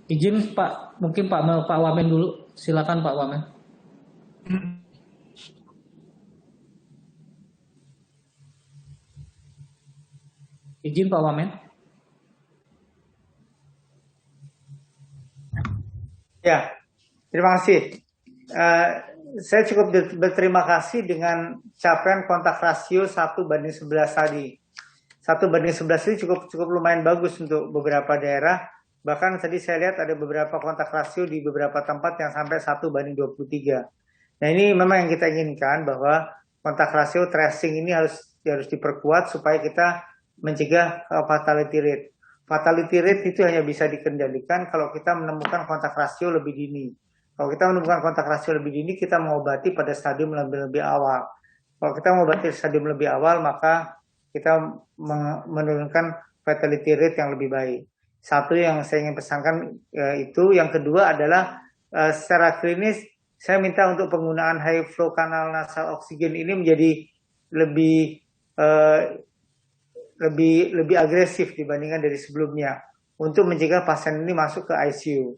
Izin Pak, mungkin Pak Wamen dulu. Silakan Pak Wamen. Izin Pak Wamen. Ya, terima kasih. saya cukup berterima kasih dengan capaian kontak rasio 1:11 tadi. 1:11 ini cukup lumayan bagus untuk beberapa daerah. Bahkan tadi saya lihat ada beberapa kontak rasio di beberapa tempat yang sampai 1:23. Nah ini memang yang kita inginkan, bahwa kontak rasio tracing ini harus diperkuat supaya kita mencegah fatality rate. Fatality rate itu hanya bisa dikendalikan kalau kita menemukan kontak rasio lebih dini. Kalau kita menemukan kontak rasio lebih dini, kita mengobati pada stadium lebih awal. Kalau kita mengobati stadium lebih awal, maka kita menurunkan fatality rate yang lebih baik. Satu yang saya ingin pesankan itu. Yang kedua adalah secara klinis, saya minta untuk penggunaan high flow kanal nasal oksigen ini menjadi lebih agresif dibandingkan dari sebelumnya untuk mencegah pasien ini masuk ke ICU.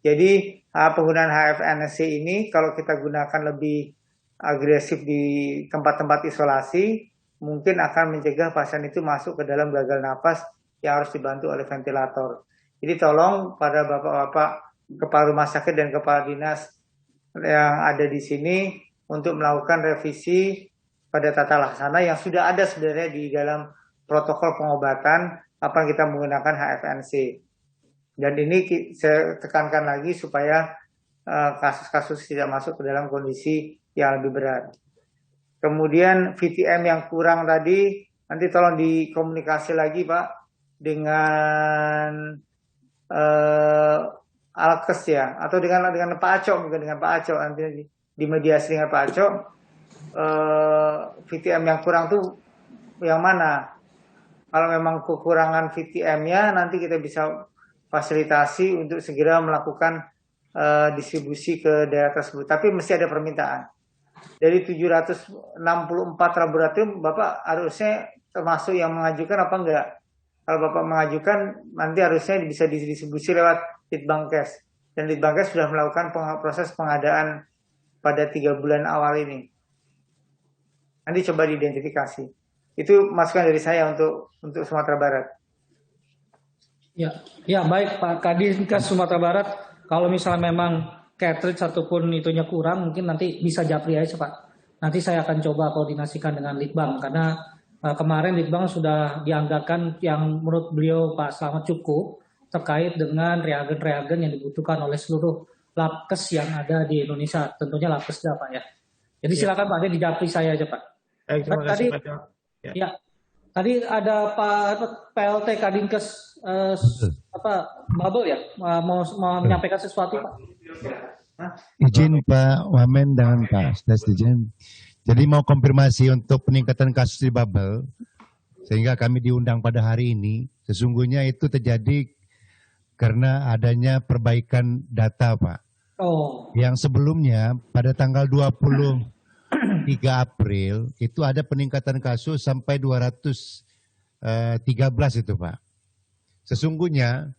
Jadi penggunaan HFNC ini kalau kita gunakan lebih agresif di tempat-tempat isolasi, mungkin akan mencegah pasien itu masuk ke dalam gagal napas yang harus dibantu oleh ventilator. Jadi tolong pada bapak-bapak kepala rumah sakit dan kepala dinas yang ada di sini untuk melakukan revisi pada tata laksana yang sudah ada sebenarnya di dalam protokol pengobatan apa kita menggunakan HFNC. Dan ini saya tekankan lagi supaya kasus-kasus tidak masuk ke dalam kondisi yang lebih berat. Kemudian VTM yang kurang tadi, nanti tolong dikomunikasi lagi Pak dengan Alkes ya, atau dengan Pak Acok, mungkin dengan Pak Acok nanti dimediasi dengan Pak Acok. VTM yang kurang tuh yang mana? Kalau memang kekurangan VTM-nya, nanti kita bisa fasilitasi untuk segera melakukan distribusi ke daerah tersebut. Tapi mesti ada permintaan. Dari 764 laboratorium, Bapak harusnya termasuk yang mengajukan apa enggak? Kalau Bapak mengajukan, nanti harusnya bisa didistribusi lewat Litbangkes. Dan Litbangkes sudah melakukan proses pengadaan pada 3 bulan awal ini. Nanti coba diidentifikasi. Itu masukan dari saya untuk Sumatera Barat. Ya baik Pak Kadinkes Sumatera Barat. Kalau misalnya memang cartridge ataupun itunya kurang, mungkin nanti bisa japri aja Pak. Nanti saya akan coba koordinasikan dengan Litbang, karena kemarin Litbang sudah dianggarkan yang menurut beliau Pak Slamet cukup terkait dengan reagen-reagen yang dibutuhkan oleh seluruh labkes yang ada di Indonesia, tentunya labkesda Pak ya. Jadi silakan Pak, di japri saya aja Pak. Baik, terima kasih Pak. Ya, tadi ada Pak PLT Kadinkes Babel ya, mau menyampaikan sesuatu Pak. Izin Pak Wamen dan Pak Sdes izin. Jadi mau konfirmasi untuk peningkatan kasus di Babel, sehingga kami diundang pada hari ini. Sesungguhnya itu terjadi karena adanya perbaikan data Pak. Yang sebelumnya pada tanggal 23 April itu ada peningkatan kasus sampai 213 itu Pak. Sesungguhnya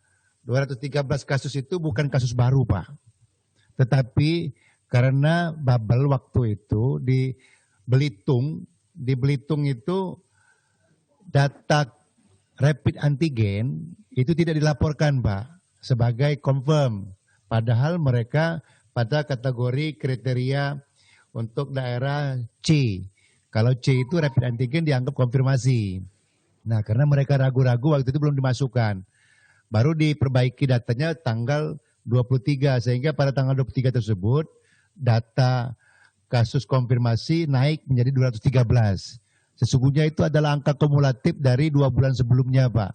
213 kasus itu bukan kasus baru Pak. Tetapi karena Babel waktu itu di Belitung itu data rapid antigen itu tidak dilaporkan Pak sebagai confirm. Padahal mereka pada kategori kriteria untuk daerah C. Kalau C itu rapid antigen dianggap konfirmasi. Nah karena mereka ragu-ragu waktu itu belum dimasukkan. Baru diperbaiki datanya tanggal 23, sehingga pada tanggal 23 tersebut data kasus konfirmasi naik menjadi 213. Sesungguhnya itu adalah angka kumulatif dari 2 bulan sebelumnya Pak.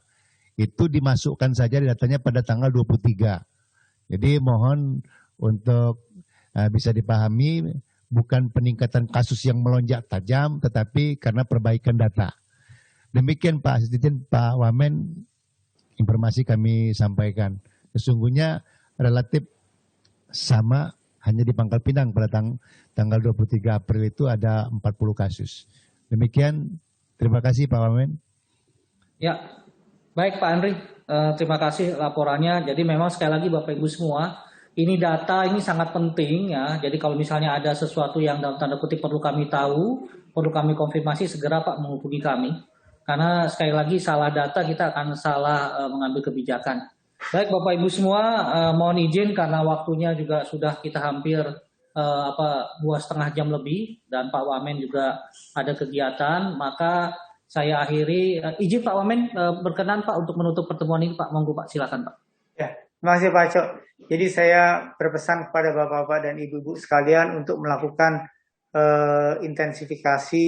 Itu dimasukkan saja di datanya pada tanggal 23. Jadi mohon untuk bisa dipahami, bukan peningkatan kasus yang melonjak tajam, tetapi karena perbaikan data. Demikian Pak Asisten, Pak Wamen, informasi kami sampaikan. Sesungguhnya relatif sama, hanya di Pangkal Pinang pada tanggal 23 April itu ada 40 kasus. Demikian, terima kasih Pak Wamen. Ya, baik Pak Andri, terima kasih laporannya. Jadi memang sekali lagi Bapak Ibu semua, ini data ini sangat penting ya. Jadi kalau misalnya ada sesuatu yang dalam tanda kutip perlu kami tahu, perlu kami konfirmasi, segera Pak menghubungi kami. Karena sekali lagi salah data kita akan salah mengambil kebijakan. Baik Bapak Ibu semua, mohon izin karena waktunya juga sudah kita hampir 2,5 jam lebih dan Pak Wamen juga ada kegiatan, maka saya akhiri. Izin Pak Wamen berkenan Pak untuk menutup pertemuan ini Pak. Monggo Pak, silakan Pak. Ya, terima kasih Pak Cok. Jadi saya berpesan kepada Bapak-Bapak dan Ibu-Ibu sekalian untuk melakukan intensifikasi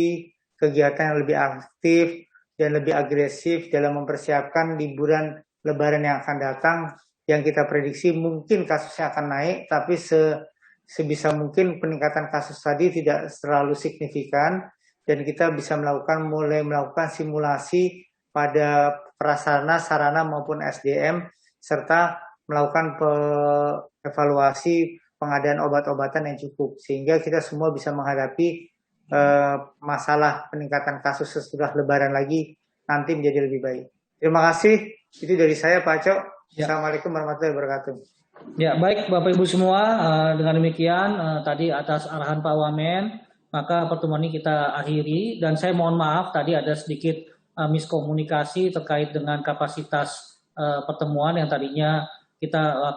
kegiatan yang lebih aktif dan lebih agresif dalam mempersiapkan liburan Lebaran yang akan datang, yang kita prediksi mungkin kasusnya akan naik, tapi sebisa mungkin peningkatan kasus tadi tidak terlalu signifikan, dan kita bisa mulai melakukan simulasi pada prasarana, sarana maupun SDM, serta melakukan evaluasi pengadaan obat-obatan yang cukup, sehingga kita semua bisa menghadapi masalah peningkatan kasus sesudah Lebaran lagi nanti menjadi lebih baik. Terima kasih. Itu dari saya Pak Cok. Ya. Assalamualaikum warahmatullahi wabarakatuh. Ya, baik Bapak Ibu semua, dengan demikian tadi atas arahan Pak Wamen, maka pertemuan ini kita akhiri, dan saya mohon maaf tadi ada sedikit miskomunikasi terkait dengan kapasitas pertemuan yang tadinya kita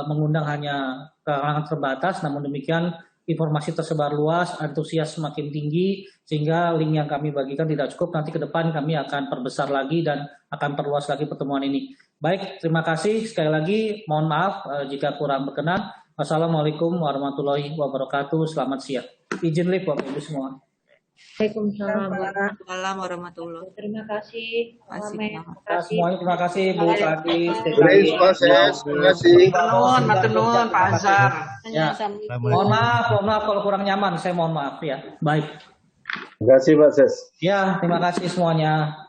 mengundang hanya kalangan terbatas, namun demikian informasi tersebar luas, antusias semakin tinggi, sehingga link yang kami bagikan tidak cukup. Nanti ke depan kami akan perbesar lagi dan akan perluas lagi pertemuan ini. Baik, terima kasih sekali lagi. Mohon maaf jika kurang berkenan. Wassalamualaikum warahmatullahi wabarakatuh. Selamat siang. Izin live Bapak Ibu semua. Waalaikumsalam warahmatullahi. Terima kasih. Terima kasih. Semuanya terima kasih Bu Kadi. Terima kasih. Matur nuwun Pak Azhar. Ya. Mohon maaf kalau kurang nyaman, saya mohon maaf ya. Baik. Terima kasih Pak Ses. Ya, terima kasih semuanya.